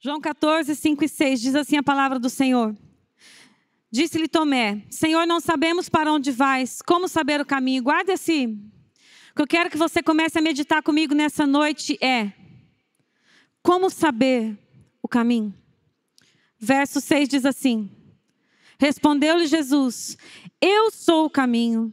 João 14, 5 e 6, diz assim a palavra do Senhor. Disse-lhe Tomé, Senhor, não sabemos para onde vais, como saber o caminho? Guarda esse. O que eu quero que você comece a meditar comigo nessa noite é, como saber o caminho? Verso 6 diz assim, respondeu-lhe Jesus, eu sou o caminho,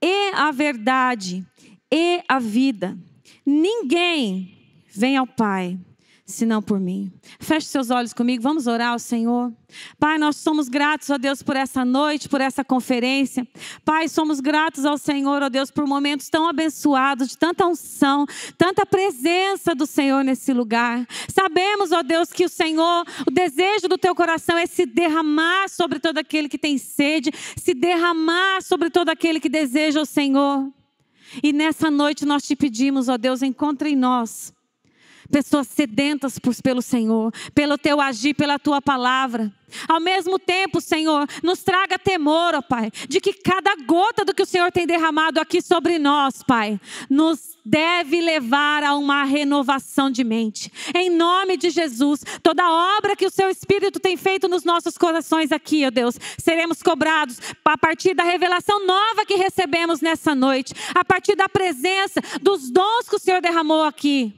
e a verdade, e a vida. Ninguém vem ao Pai, senão por mim. Feche seus olhos comigo, vamos orar ao Senhor. Pai, nós somos gratos a Deus por essa noite, por essa conferência. Pai, somos gratos ao Senhor, ó Deus, por momentos tão abençoados, de tanta unção, tanta presença do Senhor nesse lugar. Sabemos, ó Deus, que o Senhor, o desejo do teu coração é se derramar sobre todo aquele que tem sede, se derramar sobre todo aquele que deseja o Senhor. E nessa noite nós te pedimos, ó Deus, encontre em nós pessoas sedentas pelo Senhor, pelo teu agir, pela tua palavra. Ao mesmo tempo, Senhor, nos traga temor, ó Pai, de que cada gota do que o Senhor tem derramado aqui sobre nós, Pai, nos deve levar a uma renovação de mente. Em nome de Jesus, toda obra que o Seu Espírito tem feito nos nossos corações aqui, ó Deus, seremos cobrados a partir da revelação nova que recebemos nessa noite, a partir da presença dos dons que o Senhor derramou aqui.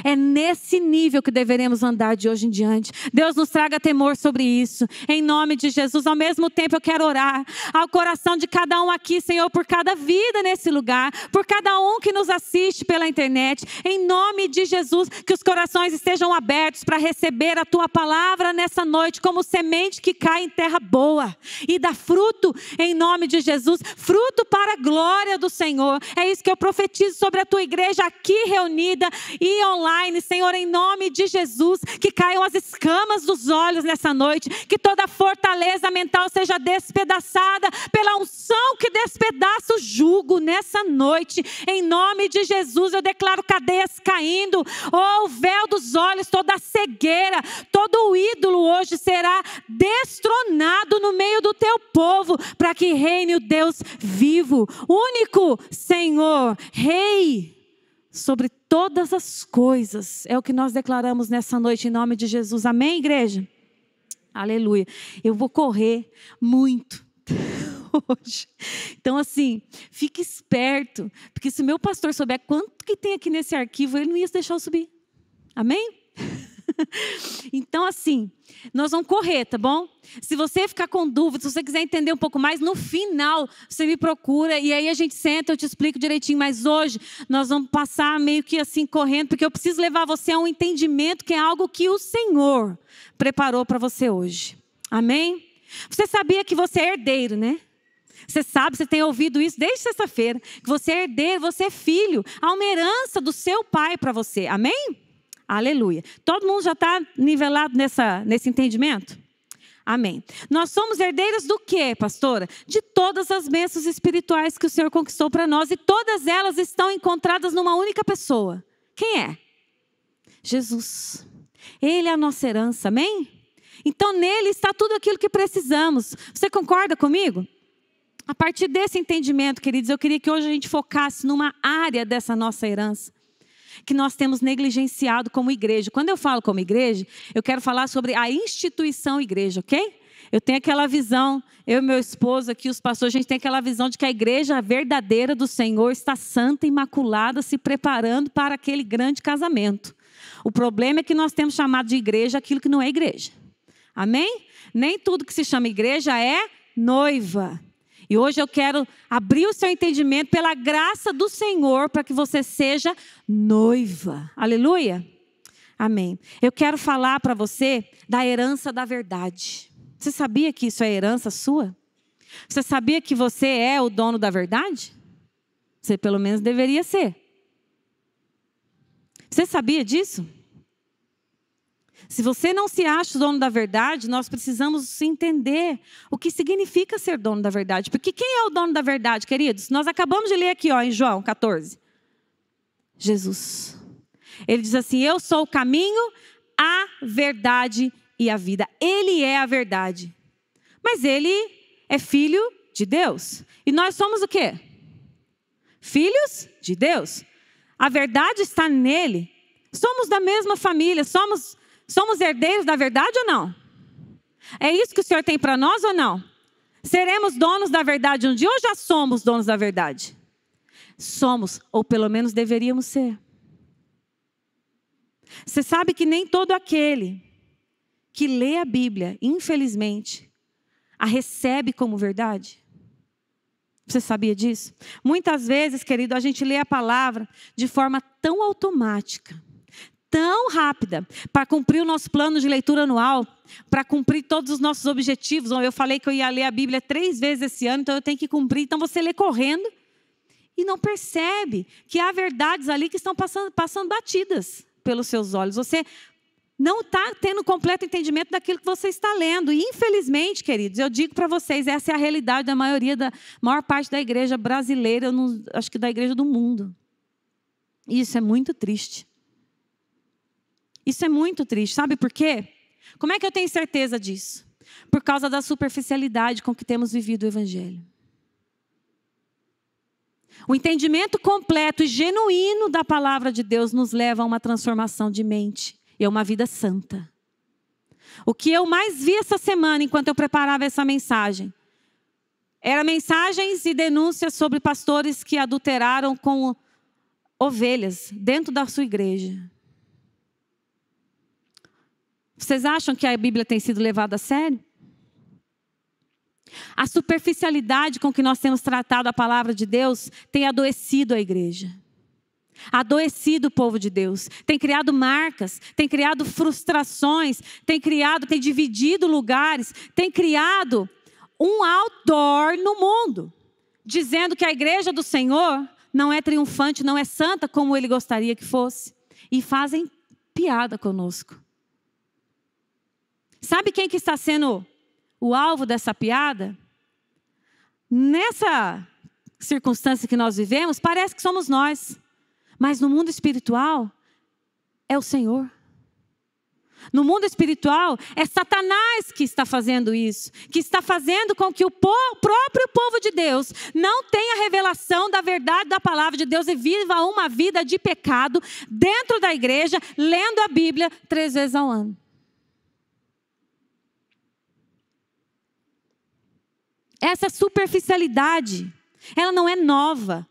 É nesse nível que deveremos andar de hoje em diante. Deus nos traga temor sobre isso. Em nome de Jesus, ao mesmo tempo eu quero orar ao coração de cada um aqui, Senhor, por cada vida nesse lugar, por cada um que nos assiste pela internet. Em nome de Jesus, que os corações estejam abertos para receber a Tua palavra nessa noite, como semente que cai em terra boa e dá fruto, em nome de Jesus, fruto para a glória do Senhor. É isso que eu profetizo sobre a Tua igreja aqui reunida e online, Senhor, em nome de Jesus, que caiam as escamas dos olhos nessa noite, que toda fortaleza mental seja despedaçada pela unção que despedaça o jugo nessa noite, em nome de Jesus. Eu declaro cadeias caindo, o véu dos olhos, toda a cegueira, todo o ídolo hoje será destronado no meio do teu povo, para que reine o Deus vivo, único Senhor, Rei sobre todas as coisas. É o que nós declaramos nessa noite em nome de Jesus. Amém, igreja? Aleluia. Eu vou correr muito hoje. Então, assim, fique esperto, porque se o meu pastor souber quanto que tem aqui nesse arquivo, ele não ia deixar eu subir. Amém? Então, assim, nós vamos correr, tá bom? Se você ficar com dúvida, se você quiser entender um pouco mais, no final você me procura e aí a gente senta, eu te explico direitinho. Mas hoje nós vamos passar meio que assim correndo, porque eu preciso levar você a um entendimento que é algo que o Senhor preparou para você hoje. Amém? Você sabia que você é herdeiro, né? Você sabe, você tem ouvido isso desde sexta-feira, que você é herdeiro, você é filho, há uma herança do seu pai para você. Amém? Aleluia. Todo mundo já está nivelado nesse entendimento? Amém. Nós somos herdeiros do quê, pastora? De todas as bênçãos espirituais que o Senhor conquistou para nós. E todas elas estão encontradas numa única pessoa. Quem é? Jesus. Ele é a nossa herança, amém? Então nele está tudo aquilo que precisamos. Você concorda comigo? A partir desse entendimento, queridos, eu queria que hoje a gente focasse numa área dessa nossa herança que nós temos negligenciado como igreja. Quando eu falo como igreja, eu quero falar sobre a instituição igreja, ok? Eu tenho aquela visão, eu e meu esposo aqui, os pastores, a gente tem aquela visão de que a igreja verdadeira do Senhor está santa, imaculada, se preparando para aquele grande casamento. O problema é que nós temos chamado de igreja aquilo que não é igreja. Amém? Nem tudo que se chama igreja é noiva. E hoje eu quero abrir o seu entendimento pela graça do Senhor para que você seja noiva. Aleluia? Amém. Eu quero falar para você da herança da verdade. Você sabia que isso é herança sua? Você sabia que você é o dono da verdade? Você pelo menos deveria ser. Você sabia disso? Se você não se acha o dono da verdade, nós precisamos entender o que significa ser dono da verdade. Porque quem é o dono da verdade, queridos? Nós acabamos de ler aqui, ó, em João 14. Jesus. Ele diz assim, eu sou o caminho, a verdade e a vida. Ele é a verdade. Mas ele é filho de Deus. E nós somos o quê? Filhos de Deus. A verdade está nele. Somos da mesma família, somos somos herdeiros da verdade ou não? É isso que o Senhor tem para nós ou não? Seremos donos da verdade um dia ou já somos donos da verdade? Somos, ou pelo menos deveríamos ser. Você sabe que nem todo aquele que lê a Bíblia, infelizmente, a recebe como verdade? Você sabia disso? Muitas vezes, querido, a gente lê a palavra de forma tão automática, tão rápida, para cumprir o nosso plano de leitura anual, para cumprir todos os nossos objetivos. Eu falei que eu ia ler a Bíblia 3 vezes esse ano, então eu tenho que cumprir. Então você lê correndo e não percebe que há verdades ali que estão passando batidas pelos seus olhos. Você não está tendo completo entendimento daquilo que você está lendo. E infelizmente, queridos, eu digo para vocês, essa é a realidade da maior parte da igreja brasileira, acho que da igreja do mundo. E isso é muito triste. Isso é muito triste. Sabe por quê? Como é que eu tenho certeza disso? Por causa da superficialidade com que temos vivido o Evangelho. O entendimento completo e genuíno da palavra de Deus nos leva a uma transformação de mente e a uma vida santa. O que eu mais vi essa semana, enquanto eu preparava essa mensagem, eram mensagens e denúncias sobre pastores que adulteraram com ovelhas dentro da sua igreja. Vocês acham que a Bíblia tem sido levada a sério? A superficialidade com que nós temos tratado a palavra de Deus tem adoecido a igreja. Adoecido o povo de Deus. Tem criado marcas, tem criado frustrações, tem dividido lugares, tem criado um outdoor no mundo, dizendo que a igreja do Senhor não é triunfante, não é santa como Ele gostaria que fosse. E fazem piada conosco. Sabe quem que está sendo o alvo dessa piada? Nessa circunstância que nós vivemos, parece que somos nós. Mas no mundo espiritual, é o Senhor. No mundo espiritual, é Satanás que está fazendo isso. Que está fazendo com que o próprio povo de Deus não tenha revelação da verdade da palavra de Deus e viva uma vida de pecado dentro da igreja, lendo a Bíblia 3 vezes ao ano. Essa superficialidade, ela não é nova.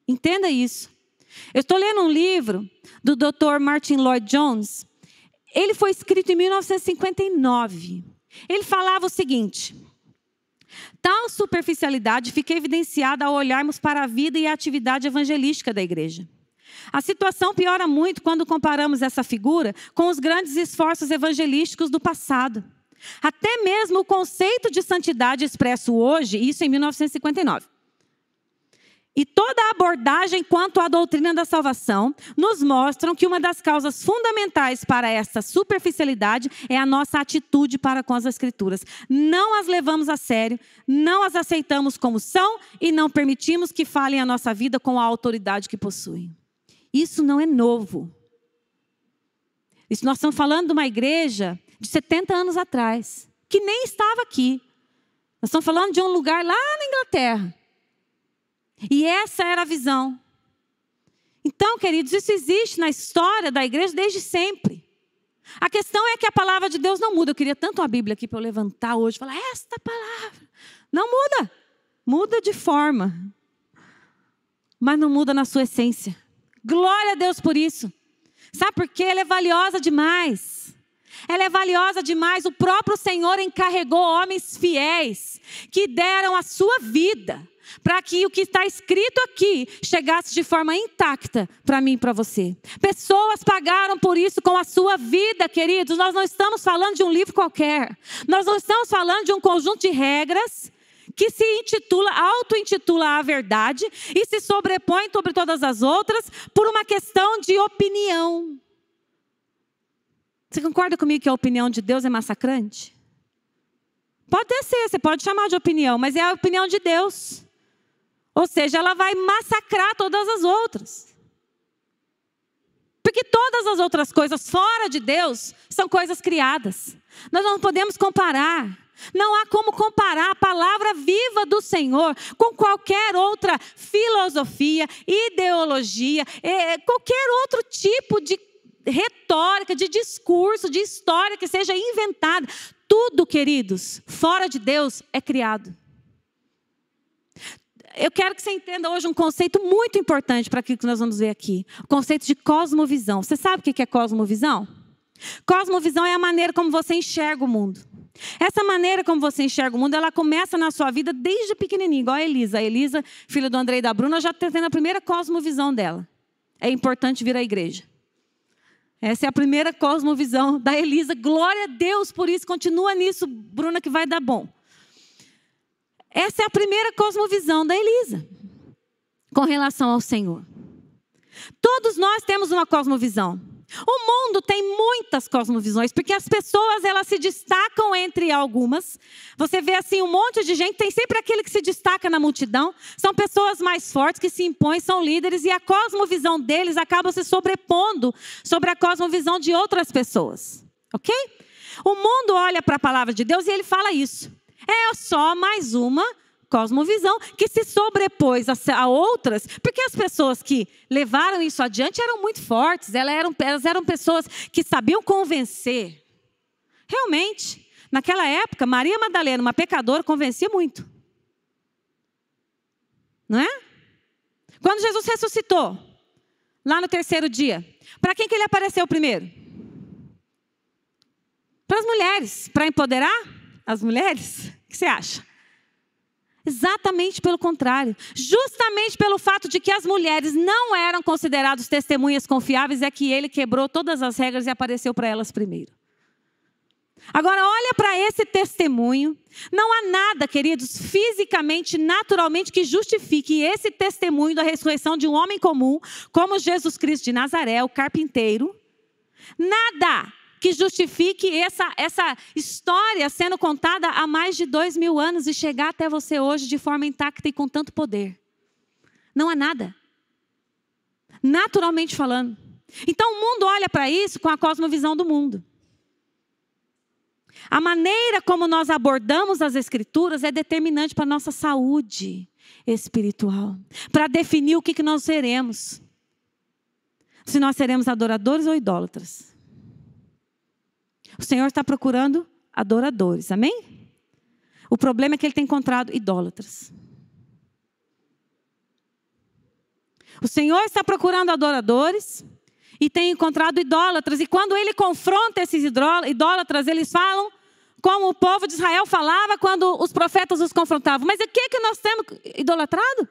Entenda isso. Eu estou lendo um livro do Dr. Martin Lloyd-Jones. Ele foi escrito em 1959. Ele falava o seguinte: tal superficialidade fica evidenciada ao olharmos para a vida e a atividade evangelística da igreja. A situação piora muito quando comparamos essa figura com os grandes esforços evangelísticos do passado. Até mesmo o conceito de santidade expresso hoje, isso em 1959. E toda a abordagem quanto à doutrina da salvação nos mostram que uma das causas fundamentais para esta superficialidade é a nossa atitude para com as Escrituras. Não as levamos a sério, não as aceitamos como são e não permitimos que falem a nossa vida com a autoridade que possuem. Isso não é novo. Isso nós estamos falando de uma igreja de 70 anos atrás, que nem estava aqui. Nós estamos falando de um lugar lá na Inglaterra. E essa era a visão. Então, queridos, isso existe na história da igreja desde sempre. A questão é que a palavra de Deus não muda. Eu queria tanto a Bíblia aqui para eu levantar hoje e falar, esta palavra não muda. Muda de forma, mas não muda na sua essência. Glória a Deus por isso. Sabe por quê? Ela é valiosa demais. Ela é valiosa demais. O próprio Senhor encarregou homens fiéis que deram a sua vida para que o que está escrito aqui chegasse de forma intacta para mim e para você. Pessoas pagaram por isso com a sua vida, queridos. Nós não estamos falando de um livro qualquer. Nós não estamos falando de um conjunto de regras que se auto-intitula a verdade e se sobrepõe sobre todas as outras por uma questão de opinião. Você concorda comigo que a opinião de Deus é massacrante? Pode ser, você pode chamar de opinião, mas é a opinião de Deus. Ou seja, ela vai massacrar todas as outras. Porque todas as outras coisas fora de Deus são coisas criadas. Nós não podemos comparar. Não há como comparar a palavra viva do Senhor com qualquer outra filosofia, ideologia, qualquer outro tipo de retórica, de discurso, de história que seja inventada. Tudo, queridos, fora de Deus é criado. Eu quero que você entenda hoje um conceito muito importante para aquilo que nós vamos ver aqui. O conceito de cosmovisão. Você sabe o que é cosmovisão? Cosmovisão é a maneira como você enxerga o mundo. Essa maneira como você enxerga o mundo, ela começa na sua vida desde pequenininha, igual a Elisa. A Elisa, filha do André e da Bruna, já está tendo a primeira cosmovisão dela. É importante vir à igreja. Essa é a primeira cosmovisão da Elisa. Glória a Deus por isso. Continua nisso, Bruna, que vai dar bom. Essa é a primeira cosmovisão da Elisa com relação ao Senhor. Todos nós temos uma cosmovisão. O mundo tem muitas cosmovisões, porque as pessoas, elas se destacam entre algumas. Você vê assim um monte de gente, tem sempre aquele que se destaca na multidão. São pessoas mais fortes que se impõem, são líderes, e a cosmovisão deles acaba se sobrepondo sobre a cosmovisão de outras pessoas. Ok? O mundo olha para a palavra de Deus e ele fala isso. É só mais uma cosmovisão que se sobrepôs a outras, porque as pessoas que levaram isso adiante eram muito fortes, elas eram pessoas que sabiam convencer. Realmente, naquela época, Maria Madalena, uma pecadora, convencia muito. Não é? Quando Jesus ressuscitou, lá no 3º dia, para quem que ele apareceu primeiro? Para as mulheres, para empoderar as mulheres? O que você acha? Exatamente pelo contrário. Justamente pelo fato de que as mulheres não eram consideradas testemunhas confiáveis, é que ele quebrou todas as regras e apareceu para elas primeiro. Agora, olha para esse testemunho. Não há nada, queridos, fisicamente, naturalmente, que justifique esse testemunho da ressurreição de um homem comum, como Jesus Cristo de Nazaré, o carpinteiro. Nada que justifique essa história sendo contada há mais de 2000 anos e chegar até você hoje de forma intacta e com tanto poder. Não há nada. Naturalmente falando. Então o mundo olha para isso com a cosmovisão do mundo. A maneira como nós abordamos as Escrituras é determinante para a nossa saúde espiritual. Para definir o que nós seremos. Se nós seremos adoradores ou idólatras. O Senhor está procurando adoradores, amém? O problema é que Ele tem encontrado idólatras. O Senhor está procurando adoradores e tem encontrado idólatras. E quando Ele confronta esses idólatras, eles falam como o povo de Israel falava quando os profetas os confrontavam. Mas o que nós temos idolatrado?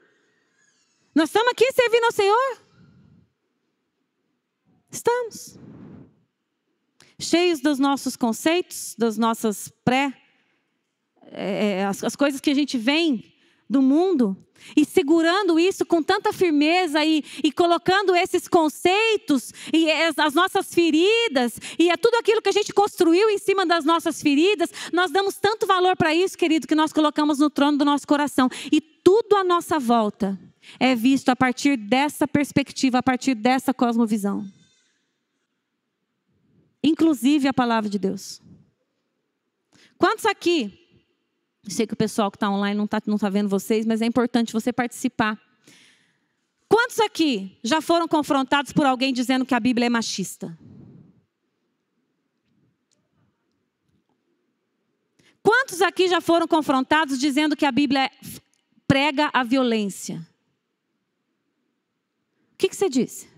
Nós estamos aqui servindo ao Senhor? Estamos. Cheios dos nossos conceitos, das nossas as coisas que a gente vem do mundo, e segurando isso com tanta firmeza e colocando esses conceitos e as nossas feridas e tudo aquilo que a gente construiu em cima das nossas feridas, nós damos tanto valor para isso, querido, que nós colocamos no trono do nosso coração. E tudo à nossa volta é visto a partir dessa perspectiva, a partir dessa cosmovisão. Inclusive a palavra de Deus. Quantos aqui, eu sei que o pessoal que está online não está vendo vocês, mas é importante você participar. Quantos aqui já foram confrontados por alguém dizendo que a Bíblia é machista? Quantos aqui já foram confrontados dizendo que a Bíblia prega a violência? O que você disse?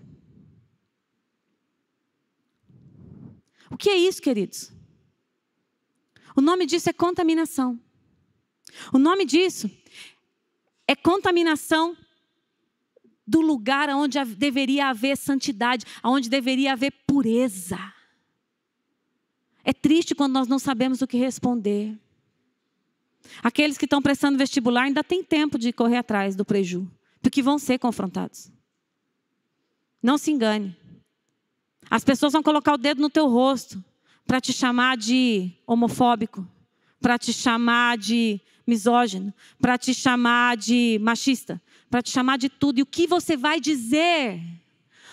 O que é isso, queridos? O nome disso é contaminação. O nome disso é contaminação do lugar onde deveria haver santidade, onde deveria haver pureza. É triste quando nós não sabemos o que responder. Aqueles que estão prestando vestibular ainda têm tempo de correr atrás do preju, porque vão ser confrontados. Não se engane. As pessoas vão colocar o dedo no teu rosto para te chamar de homofóbico, para te chamar de misógino, para te chamar de machista, para te chamar de tudo. E o que você vai dizer?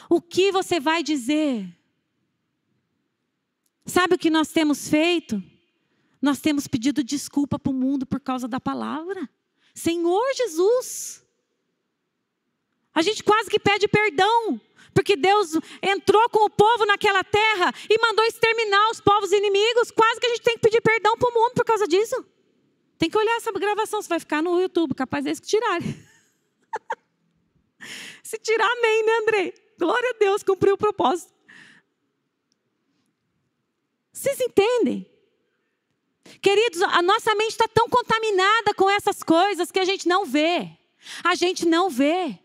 O que você vai dizer? Sabe o que nós temos feito? Nós temos pedido desculpa para o mundo por causa da palavra. Senhor Jesus! A gente quase que pede perdão Porque Deus entrou com o povo naquela terra e mandou exterminar os povos inimigos. Quase que a gente tem que pedir perdão para o mundo por causa disso. Tem que olhar essa gravação, você vai ficar no YouTube, capaz deles que tirarem. Se tirar, amém, né, Andrei? Glória a Deus, cumpriu o propósito. Vocês entendem? Queridos, a nossa mente está tão contaminada com essas coisas que a gente não vê. A gente não vê.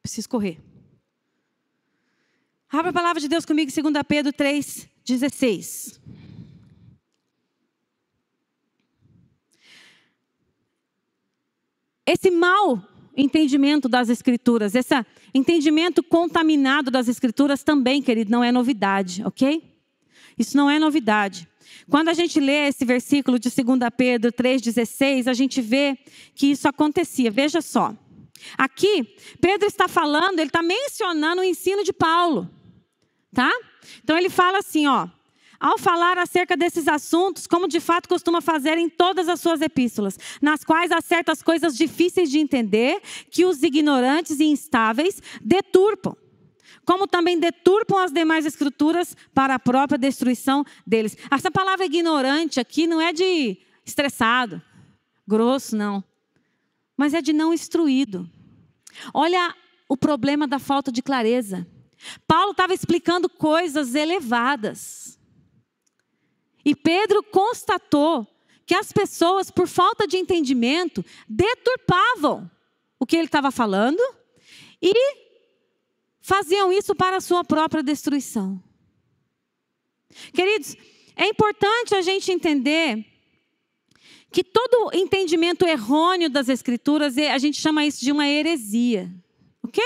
Preciso correr. Abra a palavra de Deus comigo, 2 Pedro 3:16. Esse mau entendimento das Escrituras, esse entendimento contaminado das Escrituras também, querido, não é novidade, ok? Isso não é novidade. Quando a gente lê esse versículo de 2 Pedro 3:16, a gente vê que isso acontecia. Veja só. Aqui, Pedro está falando, ele está mencionando o ensino de Paulo. Tá? Então ele fala assim, ó, ao falar acerca desses assuntos, como de fato costuma fazer em todas as suas epístolas, nas quais há certas coisas difíceis de entender, que os ignorantes e instáveis deturpam, como também deturpam as demais escrituras para a própria destruição deles. Essa palavra ignorante aqui não é de estressado, grosso, não, mas é de não instruído. Olha o problema da falta de clareza. Paulo estava explicando coisas elevadas. E Pedro constatou que as pessoas, por falta de entendimento, deturpavam o que ele estava falando e faziam isso para a sua própria destruição. Queridos, é importante a gente entender que todo entendimento errôneo das Escrituras, a gente chama isso de uma heresia. Ok?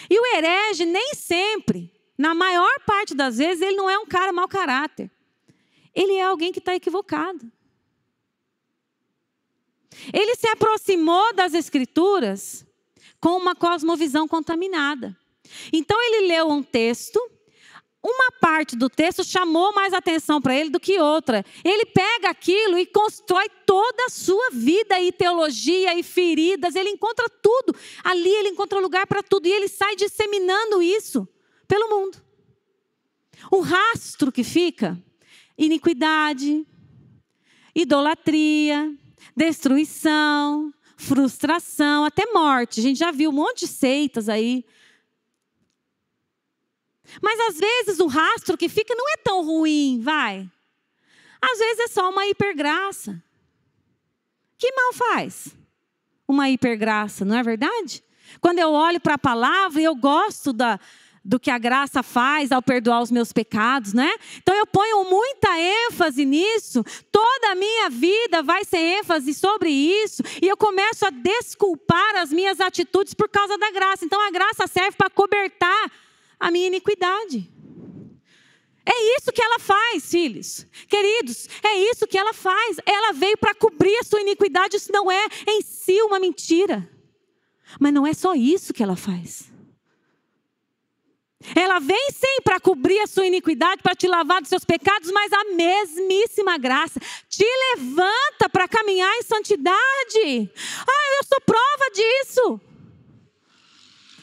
E o herege nem sempre, na maior parte das vezes, ele não é um cara mau caráter. Ele é alguém que está equivocado. Ele se aproximou das Escrituras com uma cosmovisão contaminada. Então ele leu um texto, uma parte do texto chamou mais atenção para ele do que outra. Ele pega aquilo e constrói toda a sua vida e teologia e feridas. Ele encontra tudo. Ali ele encontra lugar para tudo. E ele sai disseminando isso pelo mundo. O rastro que fica, iniquidade, idolatria, destruição, frustração, até morte. A gente já viu um monte de seitas aí. Mas às vezes o rastro que fica não é tão ruim, vai. Às vezes é só uma hipergraça. Que mal faz uma hipergraça, não é verdade? Quando eu olho para a palavra e eu gosto do que a graça faz ao perdoar os meus pecados, né? Então eu ponho muita ênfase nisso. Toda a minha vida vai ser ênfase sobre isso. E eu começo a desculpar as minhas atitudes por causa da graça. Então a graça serve para cobertar a minha iniquidade. É isso que ela faz, filhos. Queridos, é isso que ela faz. Ela veio para cobrir a sua iniquidade. Isso não é em si uma mentira. Mas não é só isso que ela faz. Ela vem sim para cobrir a sua iniquidade, para te lavar dos seus pecados, mas a mesmíssima graça te levanta para caminhar em santidade. Ah, eu sou prova disso.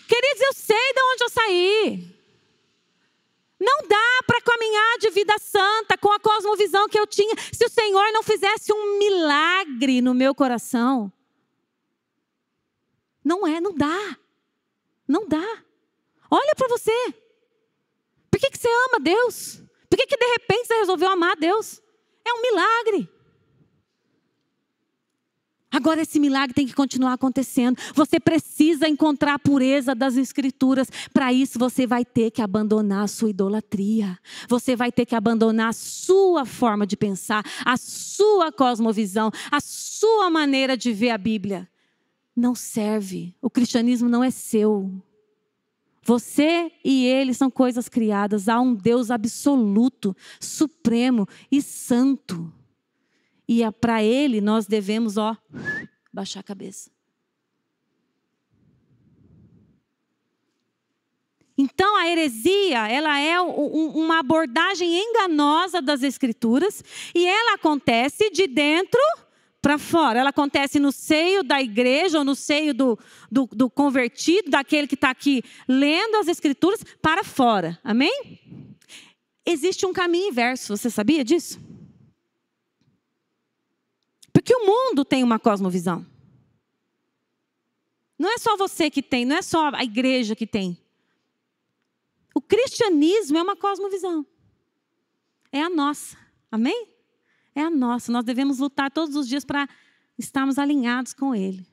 Queridos, eu sei de onde eu saí. Não dá para caminhar de vida santa com a cosmovisão que eu tinha se o Senhor não fizesse um milagre no meu coração. Não dá. Não dá. Olha para você. Por que você ama Deus? Por que de repente você resolveu amar Deus? É um milagre. Agora esse milagre tem que continuar acontecendo. Você precisa encontrar a pureza das Escrituras. Para isso você vai ter que abandonar a sua idolatria. Você vai ter que abandonar a sua forma de pensar, a sua cosmovisão, a sua maneira de ver a Bíblia. Não serve. O cristianismo não é seu. Você e ele são coisas criadas. Há um Deus absoluto, supremo e santo. E para ele nós devemos, baixar a cabeça. Então a heresia, ela é uma abordagem enganosa das Escrituras. E ela acontece de dentro para fora. Ela acontece no seio da igreja, ou no seio do convertido, daquele que está aqui lendo as Escrituras, para fora. Amém? Existe um caminho inverso, você sabia disso? Porque o mundo tem uma cosmovisão. Não é só você que tem, não é só a igreja que tem. O cristianismo é uma cosmovisão. É a nossa. Amém? É a nossa. Nós devemos lutar todos os dias para estarmos alinhados com Ele.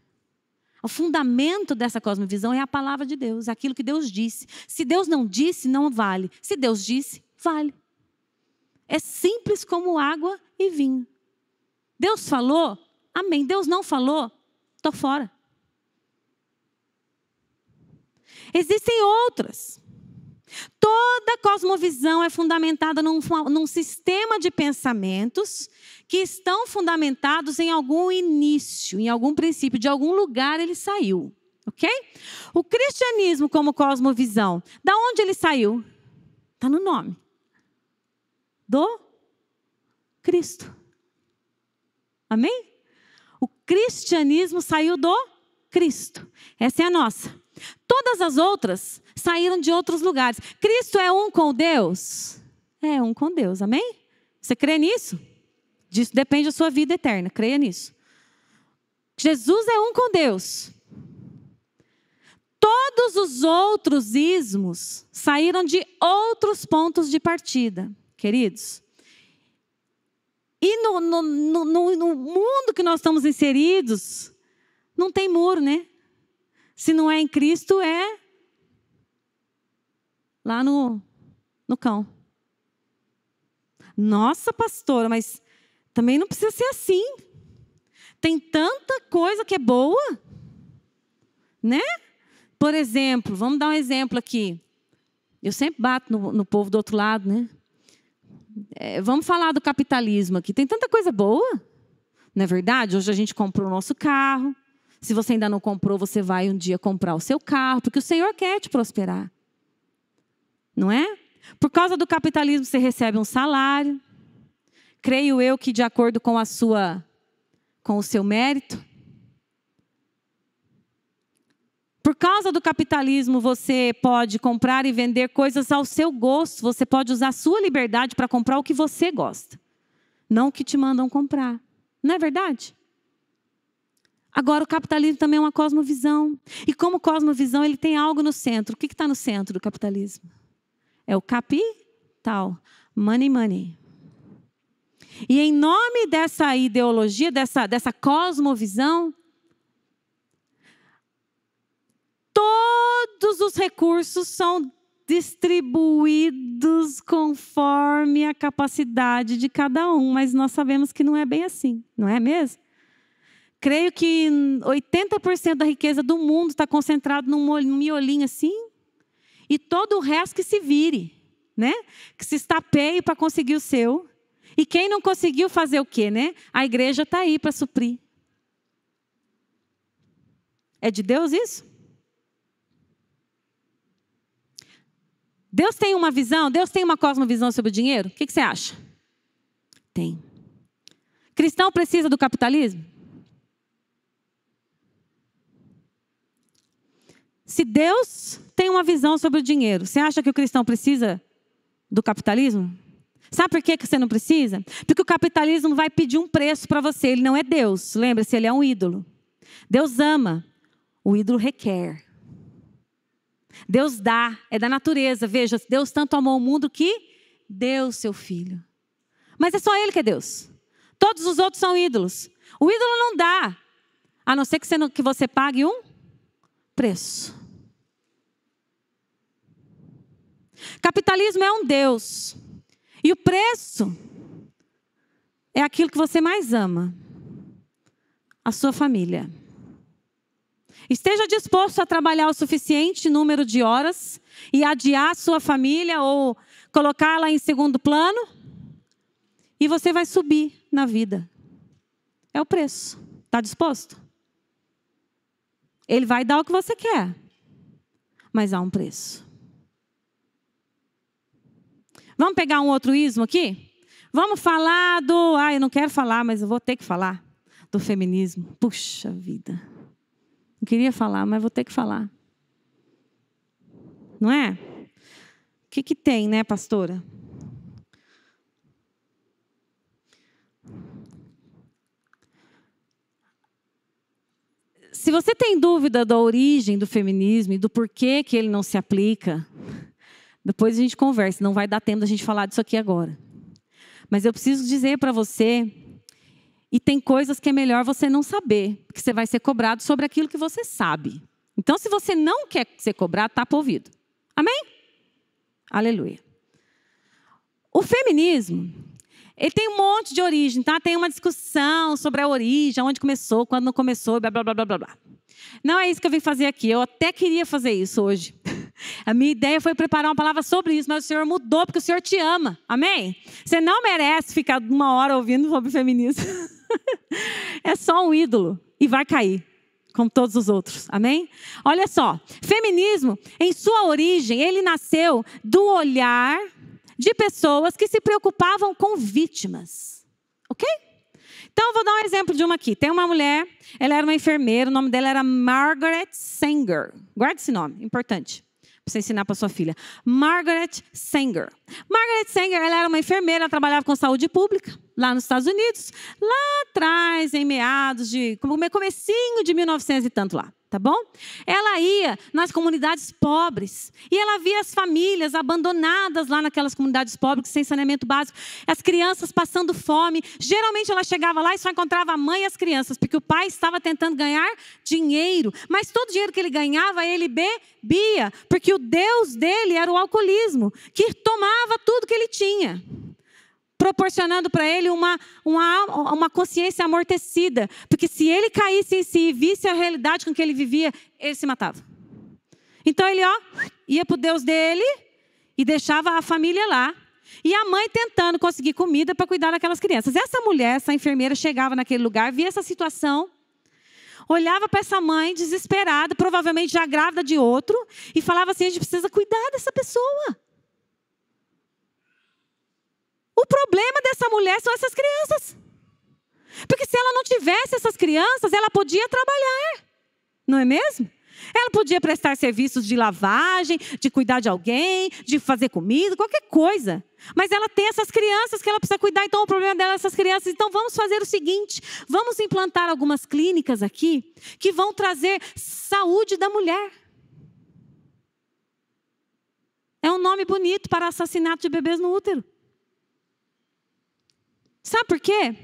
O fundamento dessa cosmovisão é a palavra de Deus, aquilo que Deus disse. Se Deus não disse, não vale. Se Deus disse, vale. É simples como água e vinho. Deus falou, amém. Deus não falou, estou fora. Existem outras. Toda cosmovisão é fundamentada num sistema de pensamentos que estão fundamentados em algum início, em algum princípio, de algum lugar ele saiu. Ok? O cristianismo como cosmovisão, da onde ele saiu? Está no nome. Do Cristo. Amém? O cristianismo saiu do Cristo. Essa é a nossa. Todas as outras saíram de outros lugares. Cristo é um com Deus? É um com Deus, amém? Você crê nisso? Disso depende da sua vida eterna, creia nisso. Jesus é um com Deus. Todos os outros ismos saíram de outros pontos de partida, queridos. E no mundo que nós estamos inseridos, não tem muro, né? Se não é em Cristo, é lá no cão. Nossa, pastora, mas também não precisa ser assim. Tem tanta coisa que é boa, né? Por exemplo, vamos dar um exemplo aqui. Eu sempre bato no povo do outro lado, né? Vamos falar do capitalismo aqui. Tem tanta coisa boa, não é verdade? Hoje a gente comprou o nosso carro. Se você ainda não comprou, você vai um dia comprar o seu carro, porque o Senhor quer te prosperar. Não é? Por causa do capitalismo, você recebe um salário. Creio eu que de acordo com o seu mérito. Por causa do capitalismo, você pode comprar e vender coisas ao seu gosto. Você pode usar a sua liberdade para comprar o que você gosta. Não o que te mandam comprar. Não é verdade? Agora, o capitalismo também é uma cosmovisão. E como cosmovisão, ele tem algo no centro. O que está no centro do capitalismo? É o capital. Money. E em nome dessa ideologia, dessa cosmovisão, todos os recursos são distribuídos conforme a capacidade de cada um. Mas nós sabemos que não é bem assim, não é mesmo? Creio que 80% da riqueza do mundo está concentrado num miolinho assim. E todo o resto que se vire, né? Que se estapeie para conseguir o seu. E quem não conseguiu fazer o quê, né? A igreja está aí para suprir. É de Deus isso? Deus tem uma visão? Deus tem uma cosmovisão sobre o dinheiro? O que você acha? Tem. Cristão precisa do capitalismo? Se Deus tem uma visão sobre o dinheiro, você acha que o cristão precisa do capitalismo? Sabe por que você não precisa? Porque o capitalismo vai pedir um preço para você. Ele não é Deus. Lembra-se, ele é um ídolo. Deus ama, o ídolo requer. Deus dá, é da natureza. Veja, Deus tanto amou o mundo que deu seu filho. Mas é só Ele que é Deus. Todos os outros são ídolos. O ídolo não dá, a não ser que você pague um preço. Capitalismo é um Deus. E o preço é aquilo que você mais ama. A sua família. Esteja disposto a trabalhar o suficiente número de horas e adiar a sua família ou colocá-la em segundo plano. E você vai subir na vida. É o preço. Está disposto? Ele vai dar o que você quer. Mas há um preço. Vamos pegar um outro ismo aqui? Vamos falar eu não quero falar, mas eu vou ter que falar. do feminismo. Puxa vida. Não queria falar, mas vou ter que falar. Não é? O que tem, né, pastora? Se você tem dúvida da origem do feminismo e do porquê que ele não se aplica, depois a gente conversa. Não vai dar tempo da gente falar disso aqui agora. Mas eu preciso dizer para você, e tem coisas que é melhor você não saber, porque você vai ser cobrado sobre aquilo que você sabe. Então, se você não quer ser cobrado, tapa o ouvido. Amém? Aleluia. O feminismo, ele tem um monte de origem, tá? Tem uma discussão sobre a origem, onde começou, quando não começou, blá, blá, blá, blá, blá. Não é isso que eu vim fazer aqui. Eu até queria fazer isso hoje. A minha ideia foi preparar uma palavra sobre isso, mas o Senhor mudou, porque o Senhor te ama. Amém? Você não merece ficar uma hora ouvindo sobre feminismo. É só um ídolo e vai cair, como todos os outros. Amém? Olha só. Feminismo, em sua origem, ele nasceu do olhar de pessoas que se preocupavam com vítimas. Ok? Então, eu vou dar um exemplo de uma aqui. Tem uma mulher, ela era uma enfermeira, o nome dela era Margaret Sanger. Guarde esse nome, importante, para você ensinar para sua filha. Margaret Sanger. Margaret Sanger, ela era uma enfermeira, ela trabalhava com saúde pública, lá nos Estados Unidos, lá atrás, em meados de, comecinho de 1900 e tanto lá. Tá bom? Ela ia nas comunidades pobres e ela via as famílias abandonadas lá naquelas comunidades pobres sem saneamento básico, as crianças passando fome. Geralmente ela chegava lá e só encontrava a mãe e as crianças, porque o pai estava tentando ganhar dinheiro, mas todo o dinheiro que ele ganhava ele bebia, porque o Deus dele era o alcoolismo, que tomava tudo que ele tinha, proporcionando para ele uma consciência amortecida. Porque se ele caísse em si e visse a realidade com que ele vivia, ele se matava. Então ele ia para o Deus dele e deixava a família lá. E a mãe tentando conseguir comida para cuidar daquelas crianças. Essa mulher, essa enfermeira, chegava naquele lugar, via essa situação, olhava para essa mãe desesperada, provavelmente já grávida de outro, e falava assim: a gente precisa cuidar dessa pessoa. O problema dessa mulher são essas crianças. Porque se ela não tivesse essas crianças, ela podia trabalhar. Não é mesmo? Ela podia prestar serviços de lavagem, de cuidar de alguém, de fazer comida, qualquer coisa. Mas ela tem essas crianças que ela precisa cuidar, então o problema dela é essas crianças. Então vamos fazer o seguinte, vamos implantar algumas clínicas aqui que vão trazer saúde da mulher. É um nome bonito para assassinato de bebês no útero. Sabe por quê?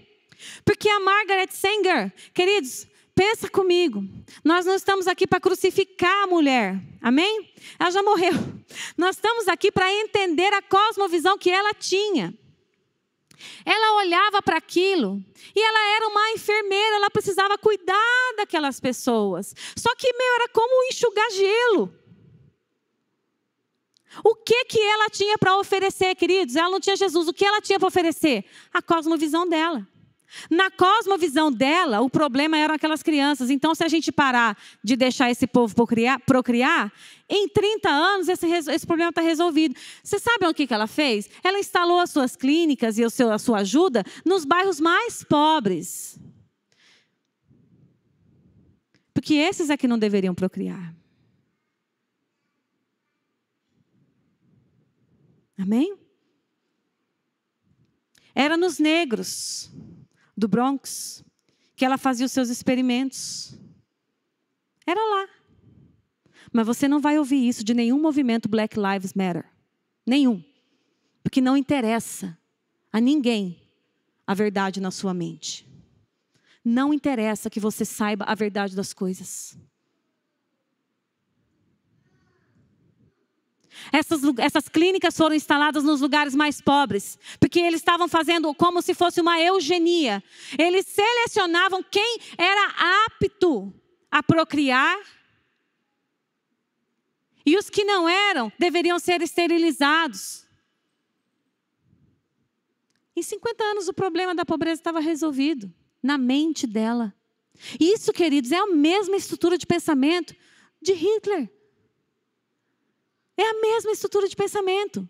Porque a Margaret Sanger, queridos, pensa comigo, nós não estamos aqui para crucificar a mulher, amém? Ela já morreu. Nós estamos aqui para entender a cosmovisão que ela tinha. Ela olhava para aquilo e ela era uma enfermeira, ela precisava cuidar daquelas pessoas. Só que, era como enxugar gelo. O que ela tinha para oferecer, queridos? Ela não tinha Jesus. O que ela tinha para oferecer? A cosmovisão dela. Na cosmovisão dela, o problema eram aquelas crianças. Então, se a gente parar de deixar esse povo procriar, em 30 anos esse problema está resolvido. Você sabe o que ela fez? Ela instalou as suas clínicas e a sua ajuda nos bairros mais pobres. Porque esses é que não deveriam procriar. Amém? Era nos negros do Bronx que ela fazia os seus experimentos. Era lá. Mas você não vai ouvir isso de nenhum movimento Black Lives Matter. Nenhum. Porque não interessa a ninguém a verdade na sua mente. Não interessa que você saiba a verdade das coisas.Essas clínicas foram instaladas nos lugares mais pobres, porque eles estavam fazendo como se fosse uma eugenia. Eles selecionavam quem era apto a procriar, e os que não eram deveriam ser esterilizados. Em 50 anos o problema da pobreza estava resolvido, na mente dela. Isso, queridos, é a mesma estrutura de pensamento de Hitler. É a mesma estrutura de pensamento.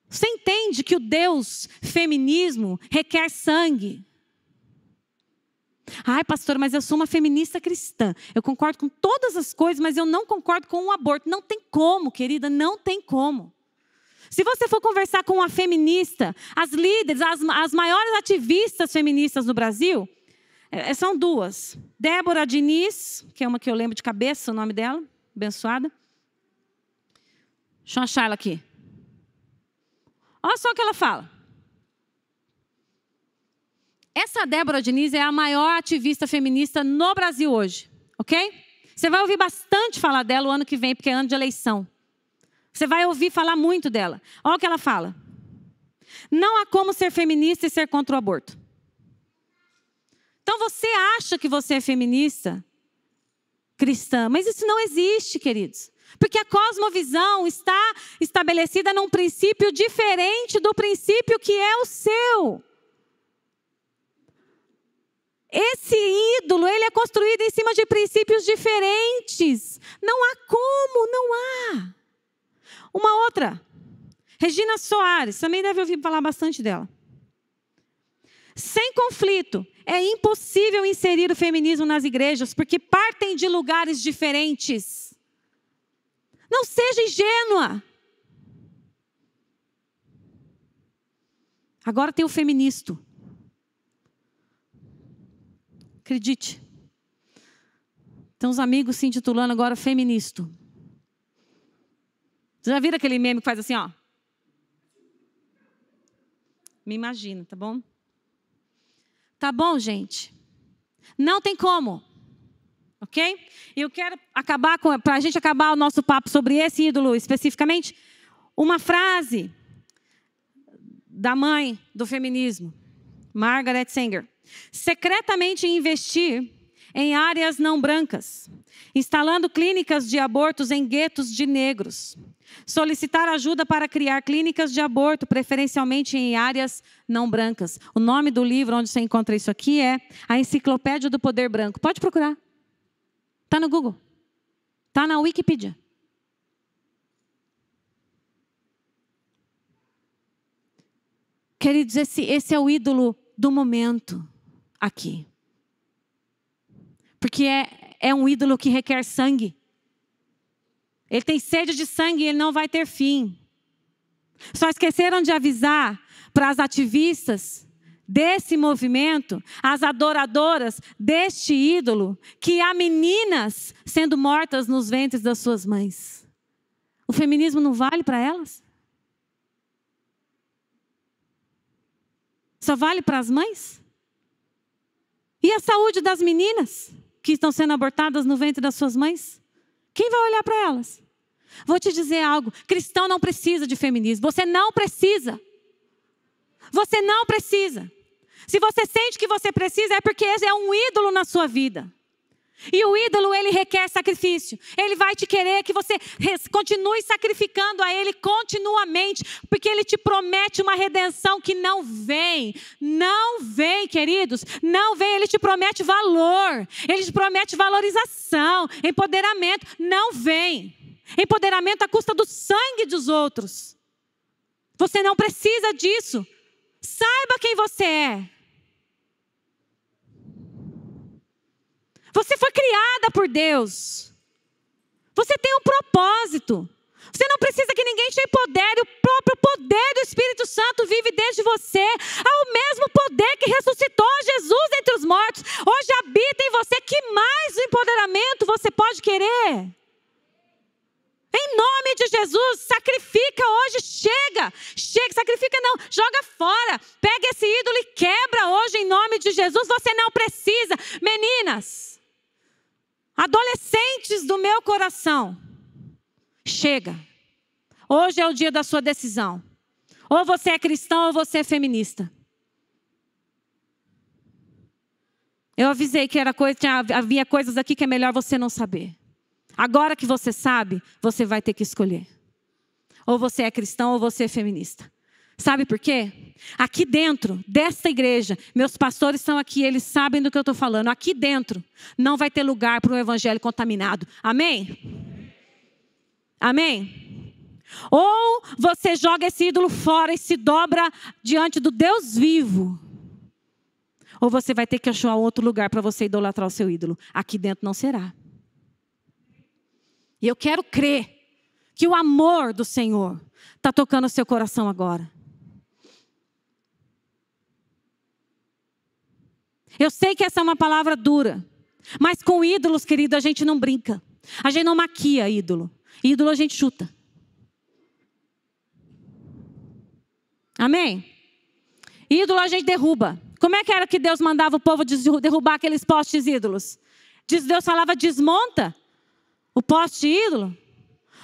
Você entende que o Deus feminismo requer sangue? Ai, pastora, mas eu sou uma feminista cristã. Eu concordo com todas as coisas, mas eu não concordo com o aborto. Não tem como, querida, não tem como. Se você for conversar com uma feminista, as líderes, as maiores ativistas feministas no Brasil, são duas. Débora Diniz, que é uma que eu lembro de cabeça, o nome dela, abençoada. Deixa eu achar ela aqui. Olha só o que ela fala. Essa Débora Diniz é a maior ativista feminista no Brasil hoje, ok? Você vai ouvir bastante falar dela o ano que vem, porque é ano de eleição. Você vai ouvir falar muito dela. Olha o que ela fala. Não há como ser feminista e ser contra o aborto. Então você acha que você é feminista cristã, mas isso não existe, queridos. Porque a cosmovisão está estabelecida num princípio diferente do princípio que é o seu. Esse ídolo, ele é construído em cima de princípios diferentes. Não há como, não há. Uma outra, Regina Soares, também deve ouvir falar bastante dela. Sem conflito, é impossível inserir o feminismo nas igrejas, porque partem de lugares diferentes. Não seja ingênua. Agora tem o feministo. Acredite. Tem uns amigos se intitulando agora feministo. Você já viram aquele meme que faz assim, ó? Me imagina, tá bom? Tá bom, gente? Não tem como. Ok? E eu quero acabar para a gente acabar o nosso papo sobre esse ídolo especificamente, uma frase da mãe do feminismo, Margaret Sanger. Secretamente investir em áreas não brancas, instalando clínicas de abortos em guetos de negros. Solicitar ajuda para criar clínicas de aborto, preferencialmente em áreas não brancas. O nome do livro onde você encontra isso aqui é A Enciclopédia do Poder Branco. Pode procurar. Está no Google. Está na Wikipedia. Queridos, esse é o ídolo do momento aqui. Porque é um ídolo que requer sangue. Ele tem sede de sangue e ele não vai ter fim. Só esqueceram de avisar para as ativistas desse movimento, as adoradoras deste ídolo, que há meninas sendo mortas nos ventres das suas mães. O feminismo não vale para elas? Só vale para as mães? E a saúde das meninas que estão sendo abortadas no ventre das suas mães? Quem vai olhar para elas? Vou te dizer algo. Cristão não precisa de feminismo. Você não precisa. Você não precisa. Se você sente que você precisa, é porque esse é um ídolo na sua vida. E o ídolo, ele requer sacrifício. Ele vai te querer que você continue sacrificando a ele continuamente, porque ele te promete uma redenção que não vem. Não vem, queridos. Não vem. Ele te promete valor. Ele te promete valorização, empoderamento. Não vem. Empoderamento à custa do sangue dos outros. Você não precisa disso. Saiba quem você é. Você foi criada por Deus. Você tem um propósito. Você não precisa que ninguém te empodere. O próprio poder do Espírito Santo vive dentro de você. Há o mesmo poder que ressuscitou Jesus entre os mortos. Hoje habita em você. Que mais empoderamento você pode querer? Em nome de Jesus, sacrifica hoje, chega, sacrifica não, joga fora, pega esse ídolo e quebra hoje em nome de Jesus, você não precisa. Meninas, adolescentes do meu coração, chega, hoje é o dia da sua decisão, ou você é cristão ou você é feminista. Eu avisei que havia coisas aqui que é melhor você não saber. Agora que você sabe, você vai ter que escolher. Ou você é cristão ou você é feminista. Sabe por quê? Aqui dentro desta igreja, meus pastores estão aqui, eles sabem do que eu estou falando. Aqui dentro não vai ter lugar para um evangelho contaminado. Amém? Amém? Ou você joga esse ídolo fora e se dobra diante do Deus vivo. Ou você vai ter que achar outro lugar para você idolatrar o seu ídolo. Aqui dentro não será. E eu quero crer que o amor do Senhor está tocando o seu coração agora. Eu sei que essa é uma palavra dura. Mas com ídolos, querido, a gente não brinca. A gente não maquia ídolo. Ídolo a gente chuta. Amém? Ídolo a gente derruba. Como é que era que Deus mandava o povo derrubar aqueles postes ídolos? Deus falava desmonta o poste ídolo?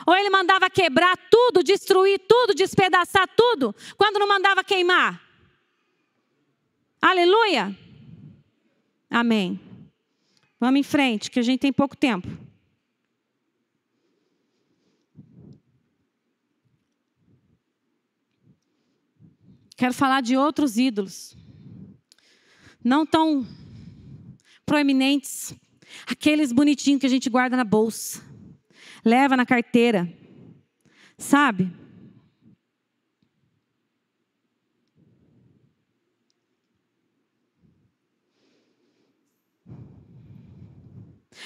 Ou ele mandava quebrar tudo, destruir tudo, despedaçar tudo, quando não mandava queimar? Aleluia! Amém. Vamos em frente, que a gente tem pouco tempo. Quero falar de outros ídolos. Não tão proeminentes. Aqueles bonitinhos que a gente guarda na bolsa. Leva na carteira. Sabe?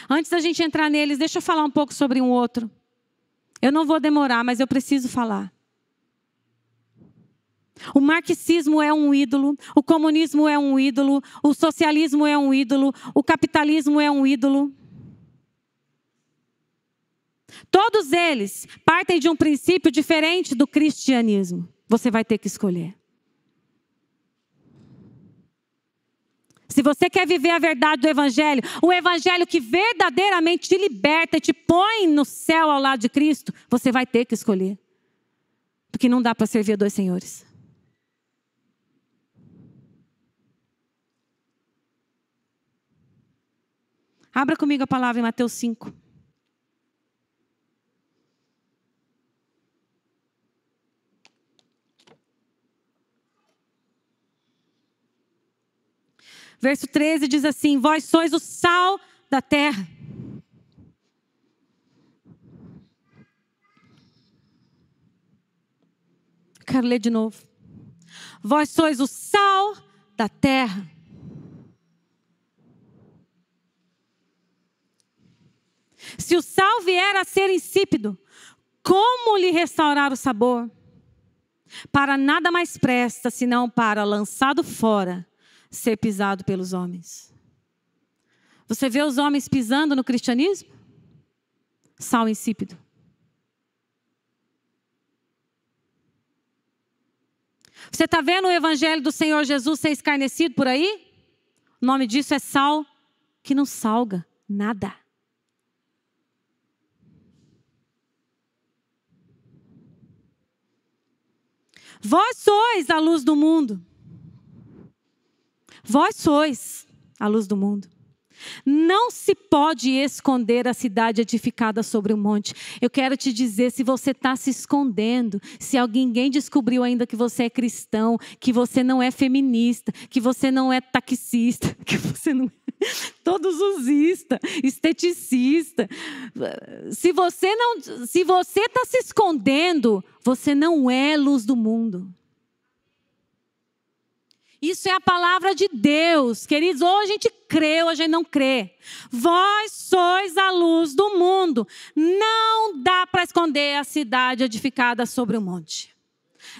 Antes da gente entrar neles, deixa eu falar um pouco sobre um outro. Eu não vou demorar, mas eu preciso falar. O marxismo é um ídolo, o comunismo é um ídolo, o socialismo é um ídolo, o capitalismo é um ídolo. Todos eles partem de um princípio diferente do cristianismo. Você vai ter que escolher. Se você quer viver a verdade do evangelho, o evangelho que verdadeiramente te liberta e te põe no céu ao lado de Cristo, você vai ter que escolher. Porque não dá para servir a dois senhores. Abra comigo a palavra em Mateus 5. Verso 13 diz assim: vós sois o sal da terra. Quero ler de novo. Vós sois o sal da terra. Se o sal vier a ser insípido, como lhe restaurar o sabor? Para nada mais presta, senão para, lançado fora, ser pisado pelos homens. Você vê os homens pisando no cristianismo? Sal insípido. Você está vendo o evangelho do Senhor Jesus ser escarnecido por aí? O nome disso é sal que não salga nada. Vós sois a luz do mundo. Vós sois a luz do mundo. Não se pode esconder a cidade edificada sobre o monte. Eu quero te dizer, se você está se escondendo, se ninguém descobriu ainda que você é cristão, que você não é feminista, que você não é taxista, que você não é todos-usista, esteticista. Se você está se escondendo, você não é luz do mundo. Isso é a palavra de Deus, queridos. Ou a gente crê ou a gente não crê. Vós sois a luz do mundo. Não dá para esconder a cidade edificada sobre o monte.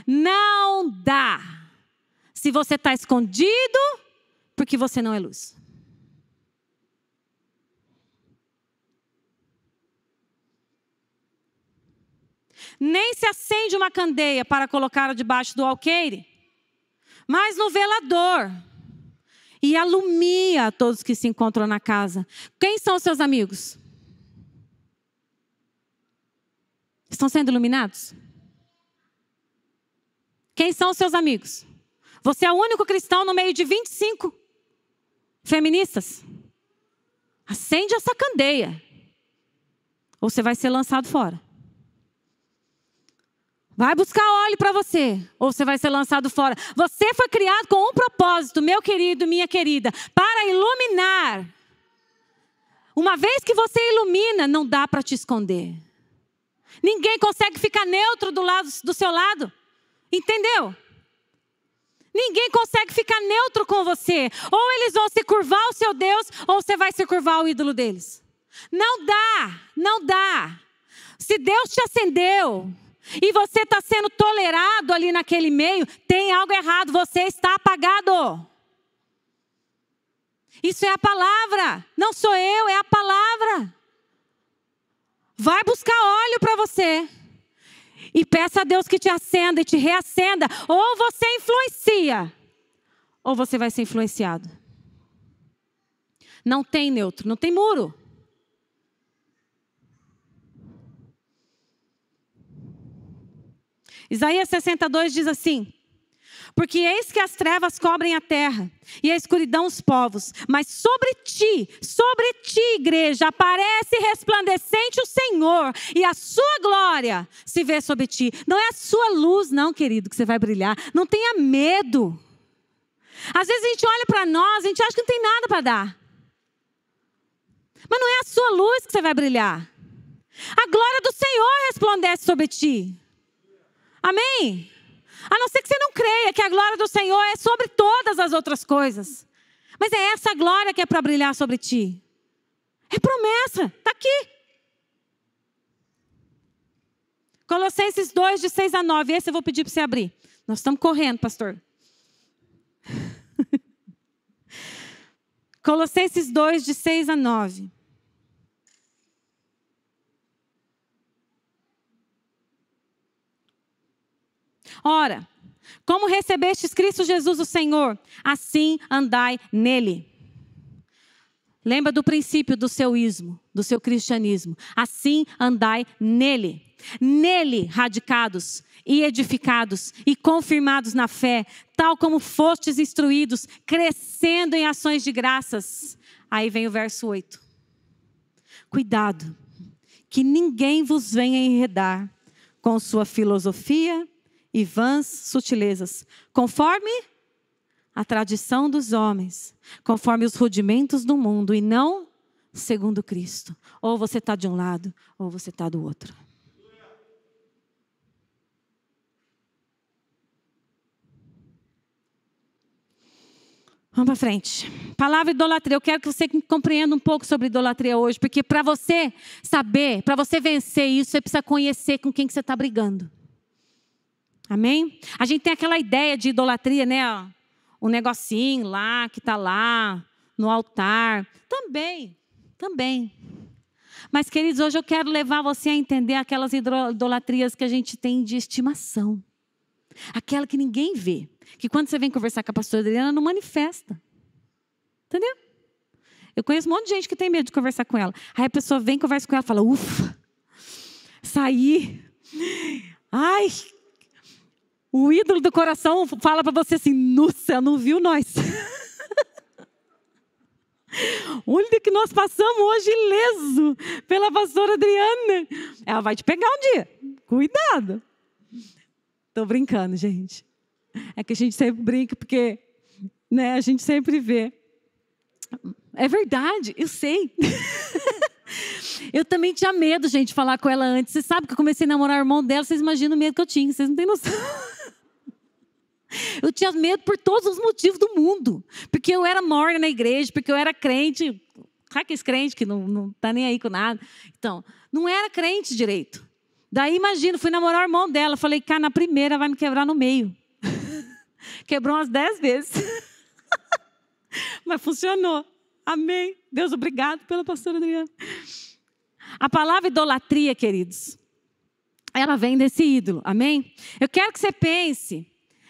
Não dá. Se você está escondido, porque você não é luz. Nem se acende uma candeia para colocá-la debaixo do alqueire, mas no velador, e alumia a todos que se encontram na casa. Quem são os seus amigos? Estão sendo iluminados? Quem são os seus amigos? Você é o único cristão no meio de 25 feministas? Acende essa candeia, ou você vai ser lançado fora. Vai buscar óleo para você, ou você vai ser lançado fora. Você foi criado com um propósito, meu querido, minha querida, para iluminar. Uma vez que você ilumina, não dá para te esconder. Ninguém consegue ficar neutro do seu lado. Entendeu? Ninguém consegue ficar neutro com você. Ou eles vão se curvar ao seu Deus, ou você vai se curvar ao ídolo deles. Não dá, não dá. Se Deus te acendeu e você está sendo tolerado ali naquele meio, tem algo errado, você está apagado. Isso é a palavra, não sou eu, é a palavra. Vai buscar óleo para você. E peça a Deus que te acenda e te reacenda. Ou você influencia, ou você vai ser influenciado. Não tem neutro, não tem muro. Isaías 62 diz assim: porque eis que as trevas cobrem a terra, e a escuridão os povos, mas sobre ti, igreja, aparece resplandecente o Senhor, e a sua glória se vê sobre ti. Não é a sua luz, não, querido, que você vai brilhar. Não tenha medo. Às vezes a gente olha para nós, a gente acha que não tem nada para dar. Mas não é a sua luz que você vai brilhar. A glória do Senhor resplandece sobre ti. Amém? A não ser que você não creia que a glória do Senhor é sobre todas as outras coisas. Mas é essa glória que é para brilhar sobre ti. É promessa, está aqui. Colossenses 2, de 6 a 9. Esse eu vou pedir para você abrir. Nós estamos correndo, pastor. Colossenses 2, de 6 a 9. Ora, como recebestes Cristo Jesus o Senhor, assim andai nele. Lembra do princípio do seu ismo, do seu cristianismo. Assim andai nele. Nele radicados e edificados e confirmados na fé, tal como fostes instruídos, crescendo em ações de graças. Aí vem o verso 8. Cuidado, que ninguém vos venha enredar com sua filosofia e vãs sutilezas, conforme a tradição dos homens, conforme os rudimentos do mundo, e não segundo Cristo. Ou você está de um lado, ou você está do outro. Vamos para frente. Palavra idolatria. Eu quero que você compreenda um pouco sobre idolatria hoje, porque para você saber, para você vencer isso, você precisa conhecer com quem que você está brigando. Amém? A gente tem aquela ideia de idolatria, né? Um negocinho lá, que está lá, no altar. Também. Mas, queridos, hoje eu quero levar você a entender aquelas idolatrias que a gente tem de estimação. Aquela que ninguém vê. Que quando você vem conversar com a pastora Adriana, não manifesta. Entendeu? Eu conheço um monte de gente que tem medo de conversar com ela. Aí a pessoa vem, conversa com ela e fala, ufa, saí. Ai, o ídolo do coração fala para você assim, nossa, não viu nós. Olha que nós passamos hoje ileso pela pastora Adriana. Ela vai te pegar um dia. Cuidado. Estou brincando, gente. É que a gente sempre brinca porque, né, a gente sempre vê. É verdade, eu sei. Eu também tinha medo, gente, de falar com ela antes. Você sabe que eu comecei a namorar o irmão dela, vocês imaginam o medo que eu tinha, vocês não têm noção. Eu tinha medo por todos os motivos do mundo. Porque eu era morna na igreja, porque eu era crente. Sabe aqueles crentes que não tá nem aí com nada? Então, não era crente direito. Daí, imagina, fui namorar o irmão dela. Falei, cara, na primeira vai me quebrar no meio. Quebrou umas 10 vezes. Mas funcionou. Amém. Deus, obrigado pela pastora Adriana. A palavra idolatria, queridos, ela vem desse ídolo. Amém? Eu quero que você pense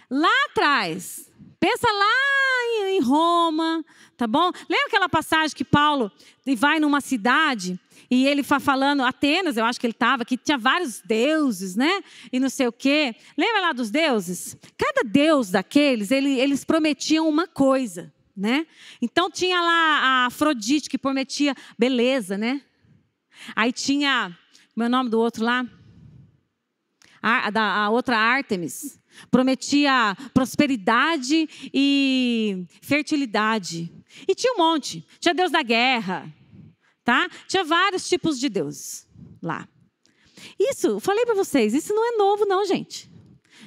lá atrás. Pensa lá em Roma, tá bom? Lembra aquela passagem que Paulo vai numa cidade e ele falando, Atenas, eu acho que ele estava, que tinha vários deuses, né? E não sei o quê. Lembra lá dos deuses? Cada deus daqueles, eles prometiam uma coisa, né? Então tinha lá a Afrodite, que prometia beleza, né? Aí tinha, como é o nome do outro lá? A outra Ártemis. Prometia prosperidade e fertilidade. E tinha um monte. Tinha Deus da guerra. Tá? Tinha vários tipos de deuses lá. Isso, eu falei para vocês, isso não é novo não, gente.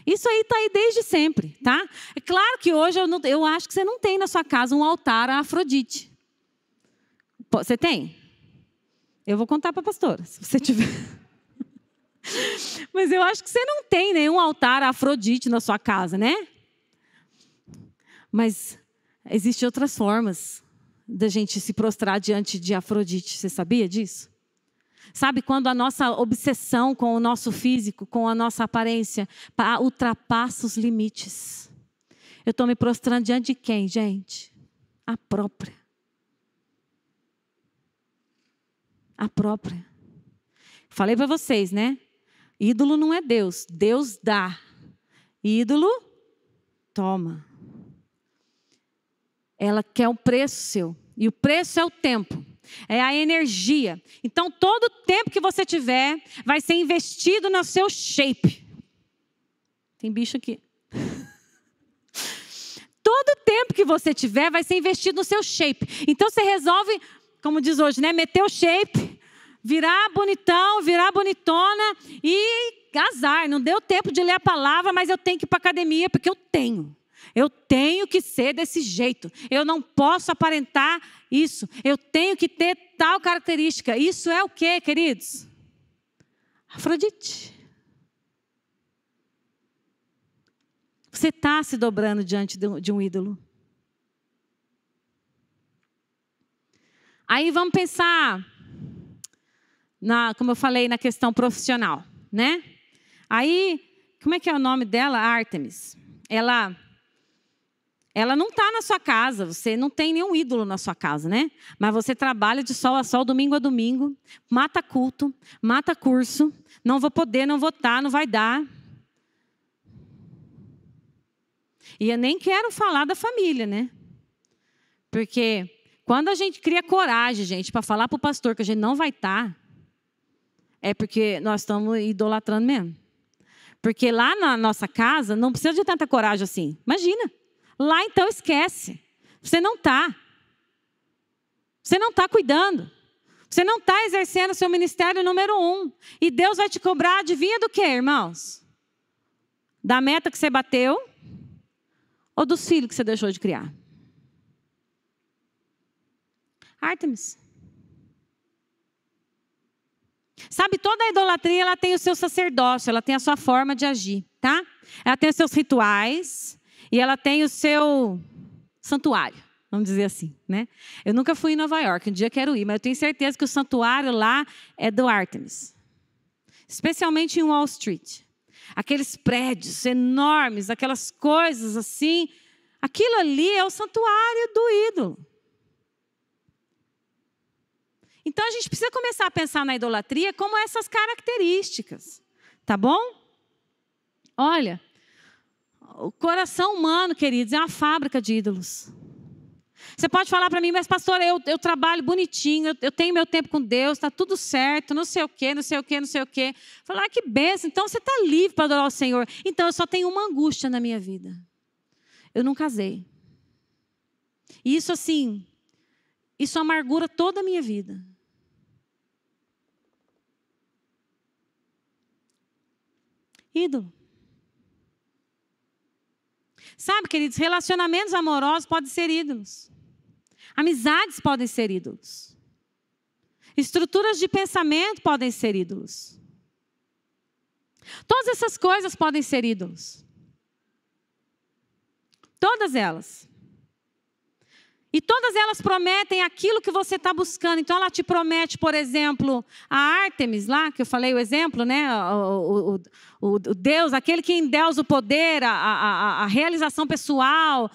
Isso aí está aí desde sempre, tá? É claro que hoje eu acho que você não tem na sua casa um altar a Afrodite. Você tem? Eu vou contar para a pastora, se você tiver. Mas eu acho que você não tem nenhum altar a Afrodite na sua casa, né? Mas existem outras formas da gente se prostrar diante de Afrodite. Você sabia disso? Sabe, quando a nossa obsessão com o nosso físico, com a nossa aparência, ultrapassa os limites. Eu estou me prostrando diante de quem, gente? A própria. A própria. Falei para vocês, né? Ídolo não é Deus. Deus dá. Ídolo, toma. Ela quer um preço seu. E o preço é o tempo. É a energia. Então, todo o tempo que você tiver vai ser investido no seu shape. Tem bicho aqui. Todo o tempo que você tiver vai ser investido no seu shape. Então, você resolve, como diz hoje, né? Meter o shape, virar bonitão, virar bonitona e azar. Não deu tempo de ler a palavra, mas eu tenho que ir para a academia porque eu tenho. Eu tenho que ser desse jeito. Eu não posso aparentar isso. Eu tenho que ter tal característica. Isso é o quê, queridos? Afrodite. Você está se dobrando diante de um ídolo. Aí vamos pensar, como eu falei, na questão profissional, né? Aí, como é que é o nome dela? Ártemis. Ela não está na sua casa, você não tem nenhum ídolo na sua casa, né? Mas você trabalha de sol a sol, domingo a domingo, mata culto, mata curso, não vou poder, não vou estar, não vai dar. E eu nem quero falar da família, né? Porque quando a gente cria coragem, gente, para falar para o pastor que a gente não vai estar, é porque nós estamos idolatrando mesmo. Porque lá na nossa casa não precisa de tanta coragem assim. Imagina. Lá então esquece. Você não está. Você não está cuidando. Você não está exercendo o seu ministério número 1. E Deus vai te cobrar, adivinha do quê, irmãos? Da meta que você bateu ou dos filhos que você deixou de criar? Ártemis. Sabe, toda a idolatria ela tem o seu sacerdócio, ela tem a sua forma de agir, tá? Ela tem os seus rituais. E ela tem o seu santuário, vamos dizer assim, né? Eu nunca fui em Nova York, um dia quero ir, mas eu tenho certeza que o santuário lá é do Ártemis. Especialmente em Wall Street. Aqueles prédios enormes, aquelas coisas assim. Aquilo ali é o santuário do ídolo. Então a gente precisa começar a pensar na idolatria como essas características, tá bom? Olha. O coração humano, queridos, é uma fábrica de ídolos. Você pode falar para mim, mas pastor, eu trabalho bonitinho, eu tenho meu tempo com Deus, está tudo certo, não sei o quê, não sei o quê, não sei o quê. Falar, que bênção, então você está livre para adorar o Senhor. Então eu só tenho uma angústia na minha vida. Eu não casei. E isso assim, isso amargura toda a minha vida. Ídolo. Sabe, queridos, relacionamentos amorosos podem ser ídolos. Amizades podem ser ídolos. Estruturas de pensamento podem ser ídolos. Todas essas coisas podem ser ídolos. Todas elas. E todas elas prometem aquilo que você está buscando. Então, ela te promete, por exemplo, a Ártemis lá, que eu falei o exemplo, né? O Deus, aquele que endeusa o poder, a realização pessoal.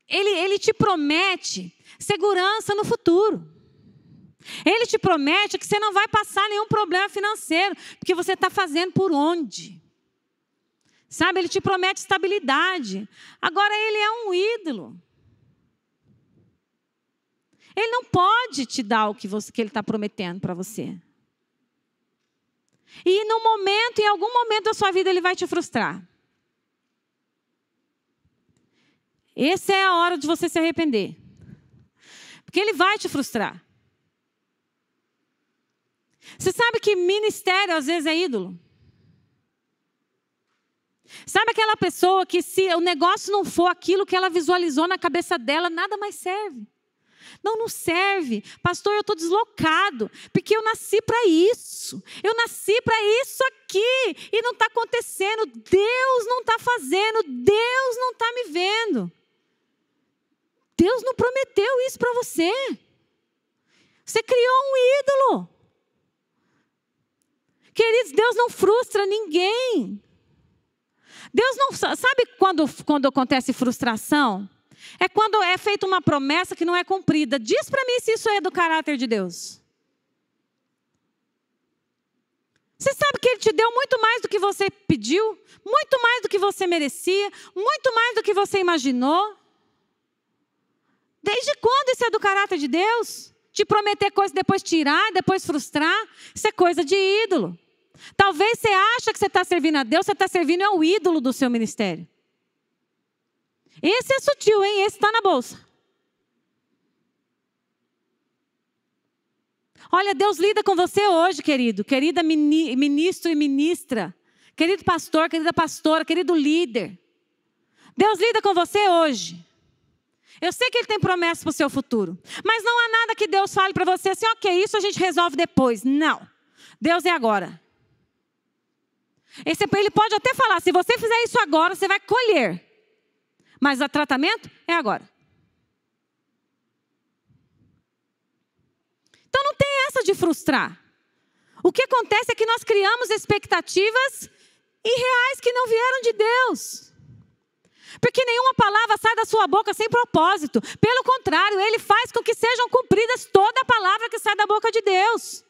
Ele te promete segurança no futuro. Ele te promete que você não vai passar nenhum problema financeiro, porque você está fazendo por onde? Sabe, ele te promete estabilidade. Agora, ele é um ídolo. Ele não pode te dar o que ele está prometendo para você. E no momento, em algum momento da sua vida, ele vai te frustrar. Essa é a hora de você se arrepender. Porque ele vai te frustrar. Você sabe que ministério às vezes é ídolo? Sabe aquela pessoa que se o negócio não for aquilo que ela visualizou na cabeça dela, nada mais serve. Não serve. Pastor, eu estou deslocado, porque eu nasci para isso. Eu nasci para isso aqui. E não está acontecendo. Deus não está fazendo. Deus não está me vendo. Deus não prometeu isso para você. Você criou um ídolo. Queridos, Deus não frustra ninguém. Deus não... Sabe quando acontece frustração? É quando é feita uma promessa que não é cumprida. Diz para mim se isso é do caráter de Deus. Você sabe que Ele te deu muito mais do que você pediu, muito mais do que você merecia, muito mais do que você imaginou. Desde quando isso é do caráter de Deus? Te prometer coisa e depois tirar, depois frustrar? Isso é coisa de ídolo. Talvez você acha que você está servindo a Deus, você está servindo ao ídolo do seu ministério. Esse é sutil, hein? Esse está na bolsa. Olha, Deus lida com você hoje, querido. Querida ministro e ministra. Querido pastor, querida pastora, querido líder. Deus lida com você hoje. Eu sei que Ele tem promessas para o seu futuro. Mas não há nada que Deus fale para você assim, ok, isso a gente resolve depois. Não. Deus é agora. Ele pode até falar, se você fizer isso agora, você vai colher. Mas o tratamento é agora. Então não tem essa de frustrar. O que acontece é que nós criamos expectativas irreais que não vieram de Deus. Porque nenhuma palavra sai da sua boca sem propósito. Pelo contrário, Ele faz com que sejam cumpridas toda a palavra que sai da boca de Deus.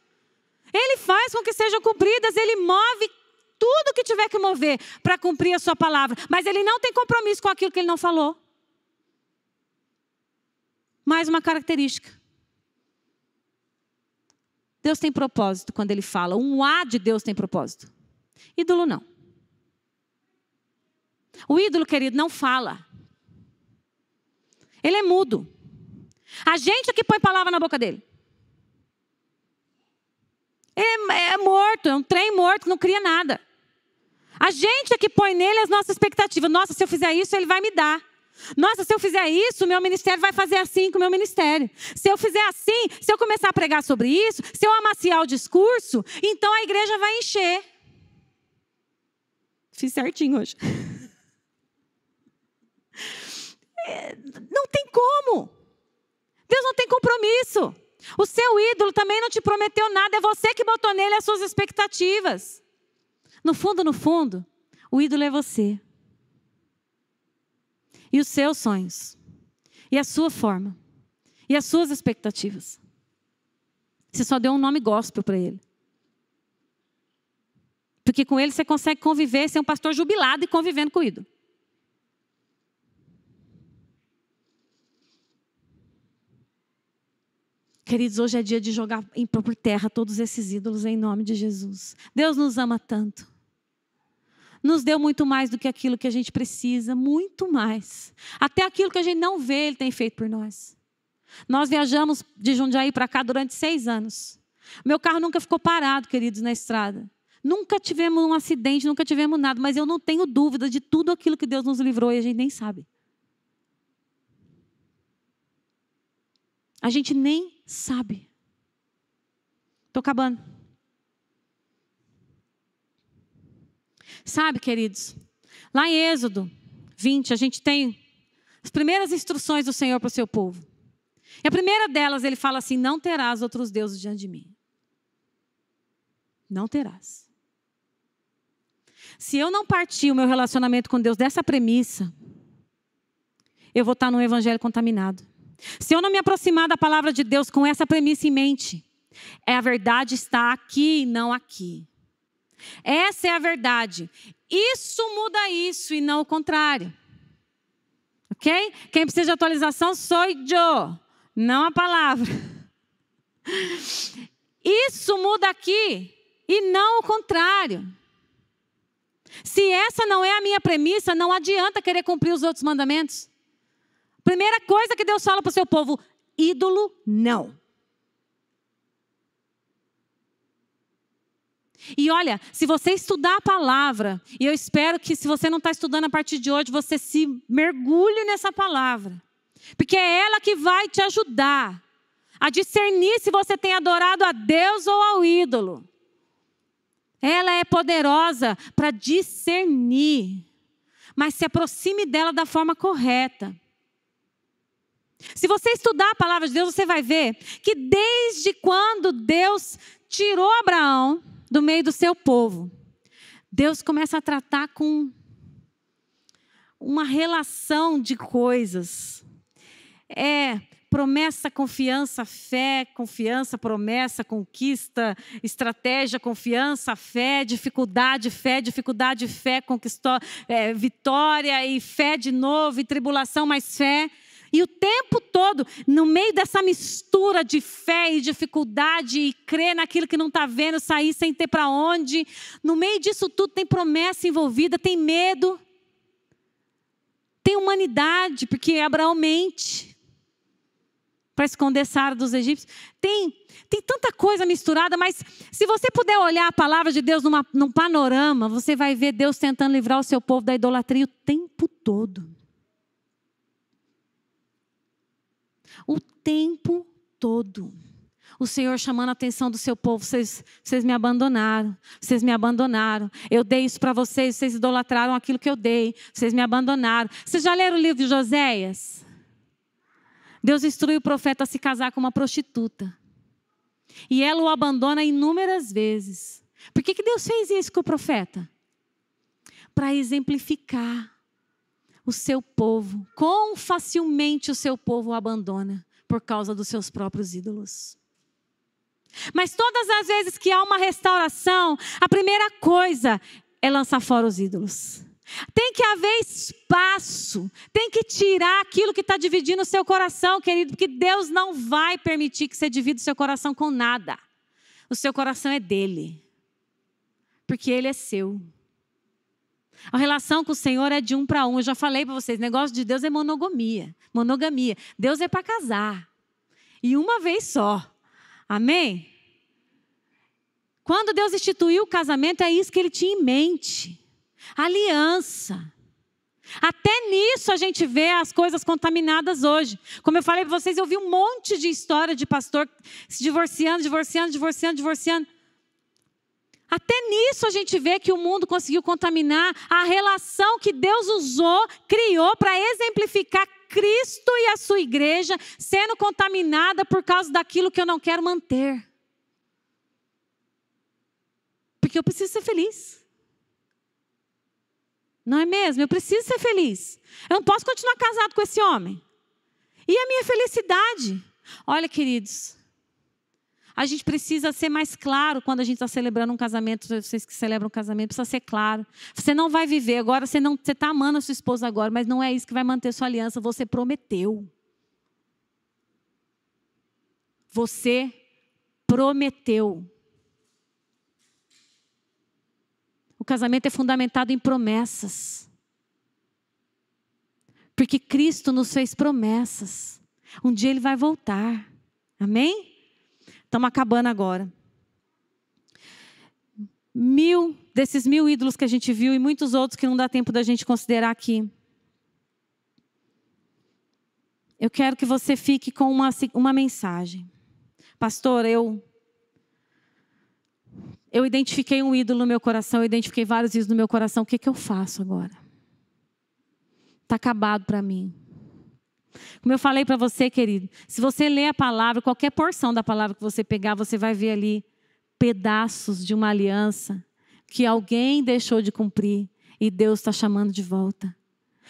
Ele faz com que sejam cumpridas, Ele move tudo que tiver que mover para cumprir a sua palavra. Mas Ele não tem compromisso com aquilo que Ele não falou. Mais uma característica. Deus tem propósito quando Ele fala. Um A de Deus tem propósito. Ídolo não. O ídolo, querido, não fala. Ele é mudo. A gente é que põe palavra na boca dele. É morto, é um trem morto, não cria nada. A gente é que põe nele as nossas expectativas. Nossa, se eu fizer isso, Ele vai me dar. Nossa, se eu fizer isso, o meu ministério vai fazer assim com o meu ministério. Se eu fizer assim, se eu começar a pregar sobre isso, se eu amaciar o discurso, então a igreja vai encher. Fiz certinho hoje. Não tem como. Deus não tem compromisso. O seu ídolo também não te prometeu nada. É você que botou nele as suas expectativas. No fundo, o ídolo é você. E os seus sonhos. E a sua forma. E as suas expectativas. Você só deu um nome gospel para ele. Porque com ele você consegue conviver, ser um pastor jubilado e convivendo com o ídolo. Queridos, hoje é dia de jogar por terra todos esses ídolos em nome de Jesus. Deus nos ama tanto. Nos deu muito mais do que aquilo que a gente precisa, muito mais. Até aquilo que a gente não vê, Ele tem feito por nós. Nós viajamos de Jundiaí para cá durante 6 anos. Meu carro nunca ficou parado, queridos, na estrada. Nunca tivemos um acidente, nunca tivemos nada, mas eu não tenho dúvida de tudo aquilo que Deus nos livrou e a gente nem sabe. A gente nem sabe. Estou acabando. Sabe, queridos, lá em Êxodo 20, a gente tem as primeiras instruções do Senhor para o seu povo. E a primeira delas, Ele fala assim, não terás outros deuses diante de mim. Não terás. Se eu não partir o meu relacionamento com Deus dessa premissa, eu vou estar num evangelho contaminado. Se eu não me aproximar da palavra de Deus com essa premissa em mente, a verdade está aqui e não aqui. Essa é a verdade. Isso muda isso e não o contrário. Ok? Quem precisa de atualização sou eu, não a palavra. Isso muda aqui e não o contrário. Se essa não é a minha premissa, não adianta querer cumprir os outros mandamentos. Primeira coisa que Deus fala para o seu povo, ídolo não. E olha, se você estudar a palavra, e eu espero que se você não está estudando a partir de hoje, você se mergulhe nessa palavra. Porque é ela que vai te ajudar a discernir se você tem adorado a Deus ou ao ídolo. Ela é poderosa para discernir, mas se aproxime dela da forma correta. Se você estudar a palavra de Deus, você vai ver que desde quando Deus tirou Abraão do meio do seu povo, Deus começa a tratar com uma relação de coisas. Promessa, confiança, fé, confiança, promessa, conquista, estratégia, confiança, fé, dificuldade, fé, conquistou, vitória e fé de novo, e tribulação, mais fé. E o tempo todo, no meio dessa mistura de fé e dificuldade, e crer naquilo que não está vendo, sair sem ter para onde, no meio disso tudo tem promessa envolvida, tem medo, tem humanidade, porque Abraão mente para esconder Sara dos egípcios. Tem tanta coisa misturada, mas se você puder olhar a palavra de Deus num panorama, você vai ver Deus tentando livrar o seu povo da idolatria o tempo todo. O tempo todo. O Senhor chamando a atenção do seu povo. Vocês me abandonaram. Vocês me abandonaram. Eu dei isso para vocês. Vocês idolatraram aquilo que eu dei. Vocês me abandonaram. Vocês já leram o livro de Joséias? Deus instrui o profeta a se casar com uma prostituta. E ela o abandona inúmeras vezes. Por que Deus fez isso com o profeta? Para exemplificar o seu povo. Quão facilmente o seu povo o abandona por causa dos seus próprios ídolos. Mas todas as vezes que há uma restauração, a primeira coisa é lançar fora os ídolos. Tem que haver espaço, tem que tirar aquilo que está dividindo o seu coração, querido, porque Deus não vai permitir que você divida o seu coração com nada. O seu coração é dele, porque ele é seu. A relação com o Senhor é de um para um. Eu já falei para vocês, o negócio de Deus é monogamia. Deus é para casar. E uma vez só. Amém? Quando Deus instituiu o casamento, é isso que ele tinha em mente. Aliança. Até nisso a gente vê as coisas contaminadas hoje. Como eu falei para vocês, eu vi um monte de história de pastor se divorciando. Até nisso a gente vê que o mundo conseguiu contaminar a relação que Deus usou, criou para exemplificar Cristo e a sua igreja sendo contaminada por causa daquilo que eu não quero manter. Porque eu preciso ser feliz. Não é mesmo? Eu preciso ser feliz. Eu não posso continuar casado com esse homem. E a minha felicidade? Olha, queridos, a gente precisa ser mais claro quando a gente está celebrando um casamento. Vocês que celebram um casamento, precisa ser claro. Você não vai viver agora, você está amando a sua esposa agora, mas não é isso que vai manter sua aliança. Você prometeu. Você prometeu. O casamento é fundamentado em promessas. Porque Cristo nos fez promessas. Um dia Ele vai voltar. Amém? Estamos acabando agora. 1000 desses 1000 ídolos que a gente viu e muitos outros que não dá tempo da gente considerar aqui. Eu quero que você fique com uma mensagem. Pastor, eu identifiquei um ídolo no meu coração, eu identifiquei vários ídolos no meu coração. O que eu faço agora? Está acabado para mim. Como eu falei para você, querido, se você ler a palavra, qualquer porção da palavra que você pegar, você vai ver ali pedaços de uma aliança que alguém deixou de cumprir e Deus está chamando de volta.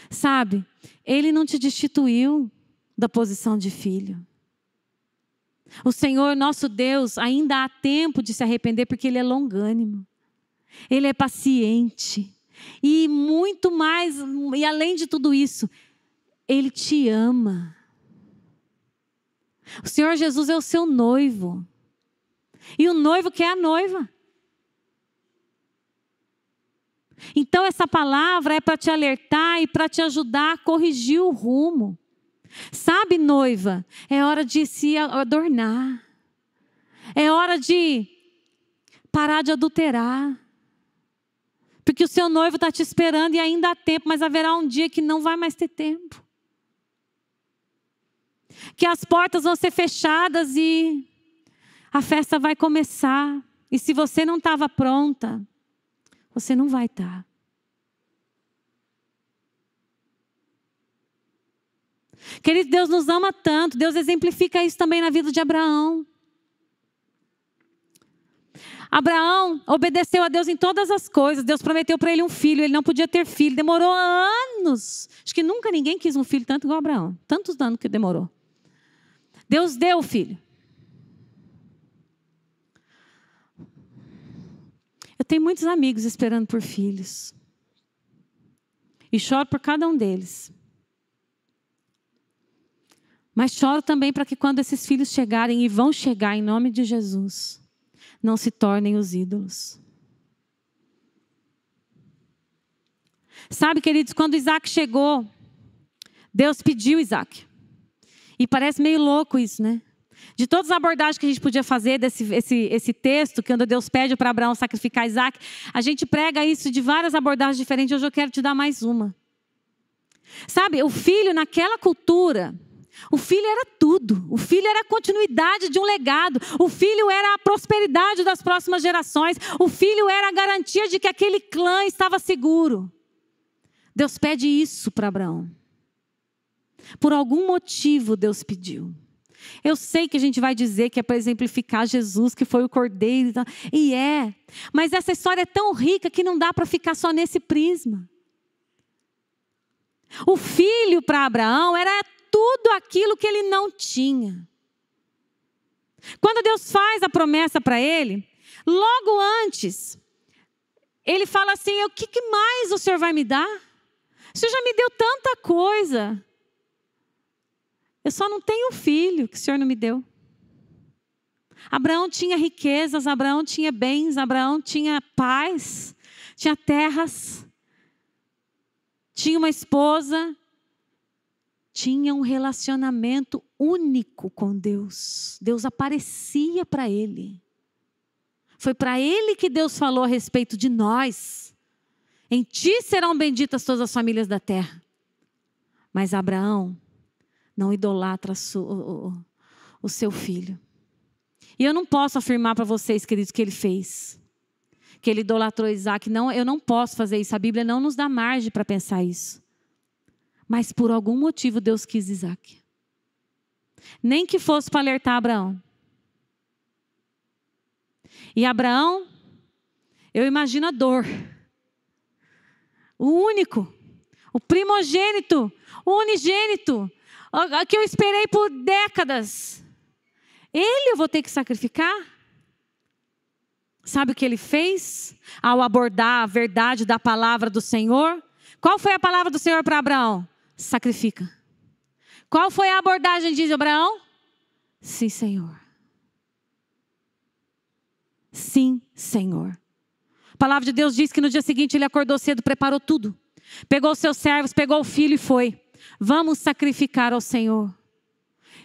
Sabe, Ele não te destituiu da posição de filho. O Senhor, nosso Deus, ainda há tempo de se arrepender porque Ele é longânimo. Ele é paciente. E muito mais, e além de tudo isso, Ele te ama. O Senhor Jesus é o seu noivo. E o noivo quer a noiva. Então essa palavra é para te alertar e para te ajudar a corrigir o rumo. Sabe, noiva, é hora de se adornar. É hora de parar de adulterar. Porque o seu noivo está te esperando e ainda há tempo, mas haverá um dia que não vai mais ter tempo. Que as portas vão ser fechadas e a festa vai começar. E se você não estava pronta, você não vai estar. Querido, Deus nos ama tanto. Deus exemplifica isso também na vida de Abraão. Abraão obedeceu a Deus em todas as coisas. Deus prometeu para ele um filho. Ele não podia ter filho. Demorou anos. Acho que nunca ninguém quis um filho tanto igual Abraão. Tantos anos que demorou. Deus deu o filho. Eu tenho muitos amigos esperando por filhos. E choro por cada um deles. Mas choro também para que quando esses filhos chegarem, e vão chegar em nome de Jesus, não se tornem os ídolos. Sabe, queridos, quando Isaac chegou, Deus pediu Isaac. E parece meio louco isso, né? De todas as abordagens que a gente podia fazer esse texto, que quando Deus pede para Abraão sacrificar Isaac, a gente prega isso de várias abordagens diferentes. Hoje eu quero te dar mais uma. Sabe, o filho naquela cultura, o filho era tudo. O filho era a continuidade de um legado. O filho era a prosperidade das próximas gerações. O filho era a garantia de que aquele clã estava seguro. Deus pede isso para Abraão. Por algum motivo Deus pediu. Eu sei que a gente vai dizer que é para exemplificar Jesus, que foi o cordeiro. E é. Mas essa história é tão rica que não dá para ficar só nesse prisma. O filho para Abraão era tudo aquilo que ele não tinha. Quando Deus faz a promessa para ele, logo antes, ele fala assim: o que mais o Senhor vai me dar? O Senhor já me deu tanta coisa. Eu só não tenho filho que o Senhor não me deu. Abraão tinha riquezas, Abraão tinha bens, Abraão tinha paz, tinha terras, tinha uma esposa, tinha um relacionamento único com Deus. Deus aparecia para ele. Foi para ele que Deus falou a respeito de nós. Em ti serão benditas todas as famílias da terra. Mas Abraão não idolatra o seu filho. E eu não posso afirmar para vocês, queridos, que ele fez. Que ele idolatrou Isaac. Não, eu não posso fazer isso. A Bíblia não nos dá margem para pensar isso. Mas por algum motivo Deus quis Isaac. Nem que fosse para alertar Abraão. E Abraão, eu imagino a dor. O único, o primogênito, o unigênito, que eu esperei por décadas. Ele eu vou ter que sacrificar? Sabe o que ele fez? Ao abordar a verdade da palavra do Senhor. Qual foi a palavra do Senhor para Abraão? Sacrifica. Qual foi a abordagem de Abraão? Sim, Senhor. Sim, Senhor. A palavra de Deus diz que no dia seguinte ele acordou cedo, preparou tudo. Pegou os seus servos, pegou o filho e foi. Vamos sacrificar ao Senhor.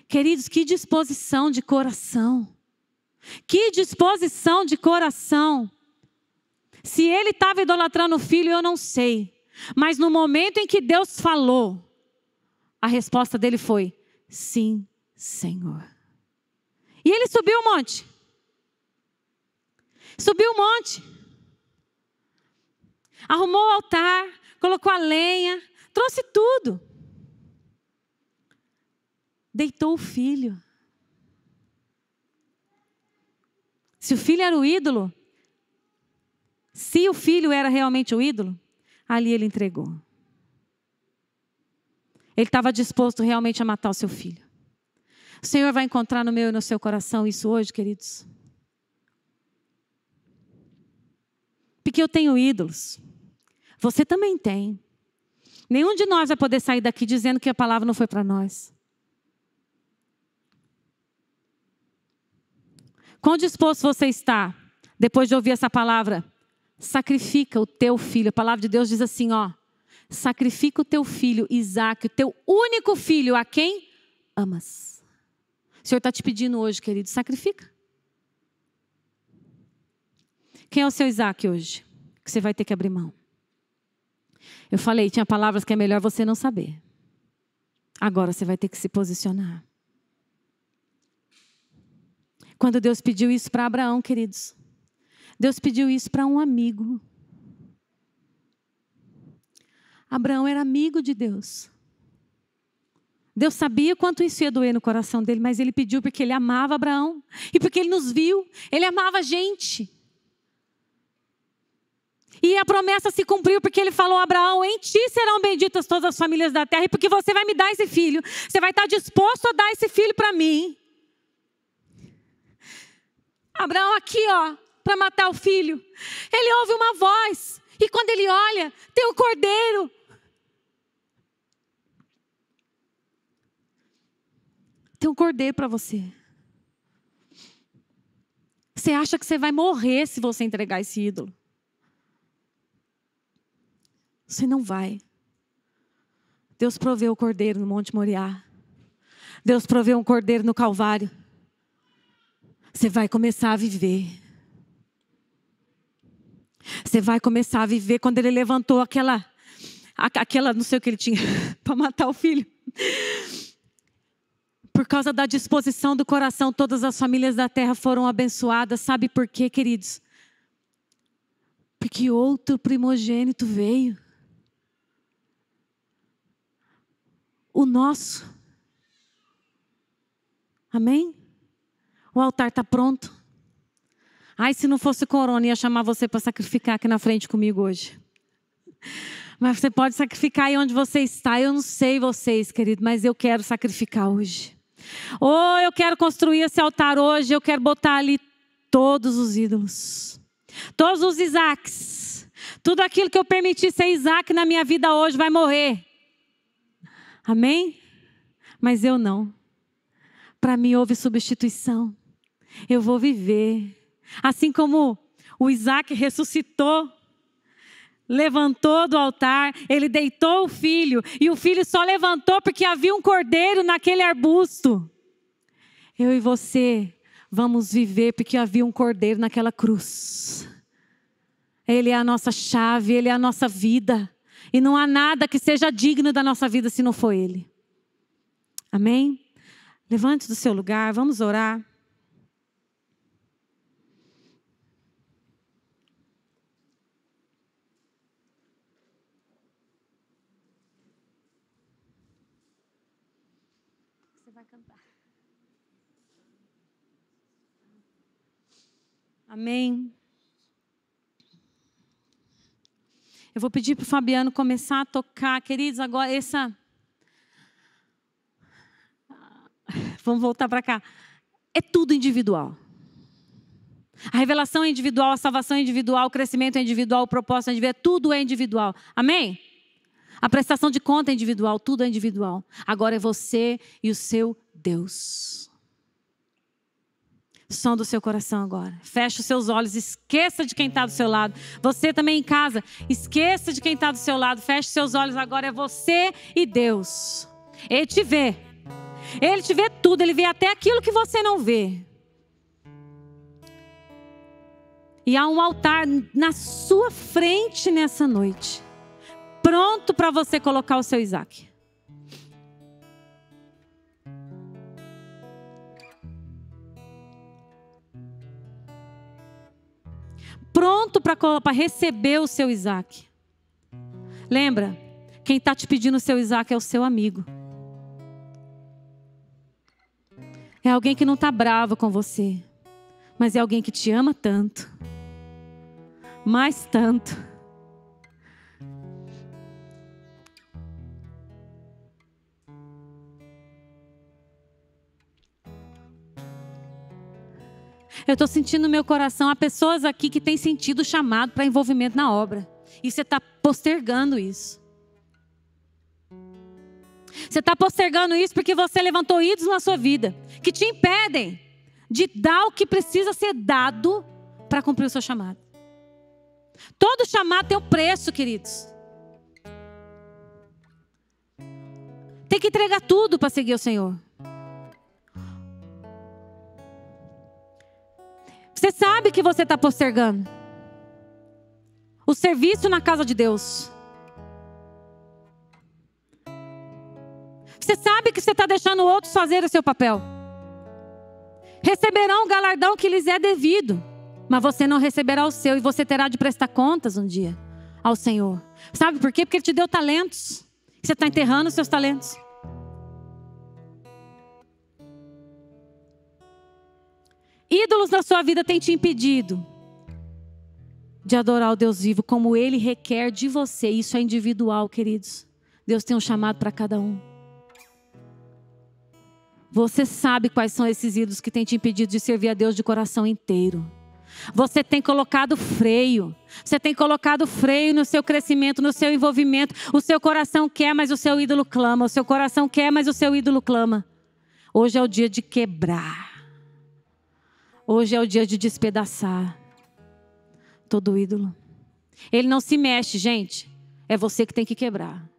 Queridos, que disposição de coração. Que disposição de coração. Se ele estava idolatrando o filho, eu não sei. Mas no momento em que Deus falou, a resposta dele foi: sim, Senhor. E ele subiu o monte. Subiu o monte. Arrumou o altar, colocou a lenha, trouxe tudo. Deitou o filho. Se o filho era o ídolo, se o filho era realmente o ídolo, ali ele entregou. Ele estava disposto realmente a matar o seu filho. O Senhor vai encontrar no meu e no seu coração isso hoje, queridos? Porque eu tenho ídolos. Você também tem. Nenhum de nós vai poder sair daqui dizendo que a palavra não foi para nós. Quão disposto você está, depois de ouvir essa palavra? Sacrifica o teu filho. A palavra de Deus diz assim, ó. Sacrifica o teu filho, Isaac, o teu único filho, a quem amas. O Senhor está te pedindo hoje, querido, sacrifica. Quem é o seu Isaac hoje? Que você vai ter que abrir mão. Eu falei, tinha palavras que é melhor você não saber. Agora você vai ter que se posicionar. Quando Deus pediu isso para Abraão, queridos, Deus pediu isso para um amigo. Abraão era amigo de Deus. Deus sabia quanto isso ia doer no coração dele, mas ele pediu porque ele amava Abraão. E porque ele nos viu, ele amava a gente. E a promessa se cumpriu porque ele falou: Abraão, em ti serão benditas todas as famílias da terra. E porque você vai me dar esse filho, você vai estar disposto a dar esse filho para mim. Abraão aqui, ó, para matar o filho. Ele ouve uma voz. E quando ele olha, tem um cordeiro. Tem um cordeiro para você. Você acha que você vai morrer se você entregar esse ídolo? Você não vai. Deus proveu o cordeiro no Monte Moriá. Deus proveu um cordeiro no Calvário. Você vai começar a viver. Você vai começar a viver. Quando ele levantou aquela não sei o que ele tinha, para matar o filho. Por causa da disposição do coração, todas as famílias da terra foram abençoadas. Sabe por quê, queridos? Porque outro primogênito veio. O nosso. Amém? O altar está pronto. Ai, se não fosse corona, ia chamar você para sacrificar aqui na frente comigo hoje. Mas você pode sacrificar aí onde você está. Eu não sei vocês, querido, mas eu quero sacrificar hoje. Ou eu quero construir esse altar hoje, eu quero botar ali todos os ídolos. Todos os Isaques. Tudo aquilo que eu permiti ser Isaac na minha vida hoje vai morrer. Amém? Mas eu não. Para mim houve substituição. Eu vou viver. Assim como o Isaac ressuscitou, levantou do altar, ele deitou o filho, e o filho só levantou porque havia um cordeiro naquele arbusto. Eu e você vamos viver porque havia um cordeiro naquela cruz. Ele é a nossa chave, ele é a nossa vida. E não há nada que seja digno da nossa vida se não for ele. Amém? Levante do seu lugar, vamos orar. Você vai cantar. Amém. Eu vou pedir para o Fabiano começar a tocar. Queridos, agora vamos voltar para cá. É tudo individual. A revelação é individual, a salvação é individual, o crescimento é individual, o propósito é individual, tudo é individual. Amém? A prestação de conta é individual, tudo é individual. Agora é você e o seu Deus. Som do seu coração agora. Feche os seus olhos, esqueça de quem está do seu lado. Você também em casa, esqueça de quem está do seu lado. Feche seus olhos agora, é você e Deus. Ele te vê. Ele te vê tudo, ele vê até aquilo que você não vê. E há um altar na sua frente nessa noite, pronto para você colocar o seu Isaac. Pronto para receber o seu Isaac. Lembra, quem está te pedindo o seu Isaac é o seu amigo. É alguém que não está bravo com você, mas é alguém que te ama tanto, mais tanto. Eu estou sentindo no meu coração, há pessoas aqui que têm sentido o chamado para envolvimento na obra. E você está postergando isso. Você está postergando isso porque você levantou ídolos na sua vida, que te impedem de dar o que precisa ser dado para cumprir o seu chamado. Todo chamado tem um preço, queridos. Tem que entregar tudo para seguir o Senhor. Você sabe que você está postergando. o serviço na casa de Deus. Você sabe que você está deixando outros fazer o seu papel. Receberão o galardão que lhes é devido, mas você não receberá o seu, e você terá de prestar contas um dia ao Senhor. Sabe por quê? Porque Ele te deu talentos. Você está enterrando os seus talentos. Ídolos na sua vida têm te impedido de adorar o Deus vivo como Ele requer de você. Isso é individual, queridos. Deus tem um chamado para cada um. Você sabe quais são esses ídolos que têm te impedido de servir a Deus de coração inteiro. Você tem colocado freio. Você tem colocado freio no seu crescimento, no seu envolvimento. O seu coração quer, mas o seu ídolo clama. O seu coração quer, mas o seu ídolo clama. Hoje é o dia de quebrar. Hoje é o dia de despedaçar todo ídolo. Ele não se mexe, gente. É você que tem que quebrar.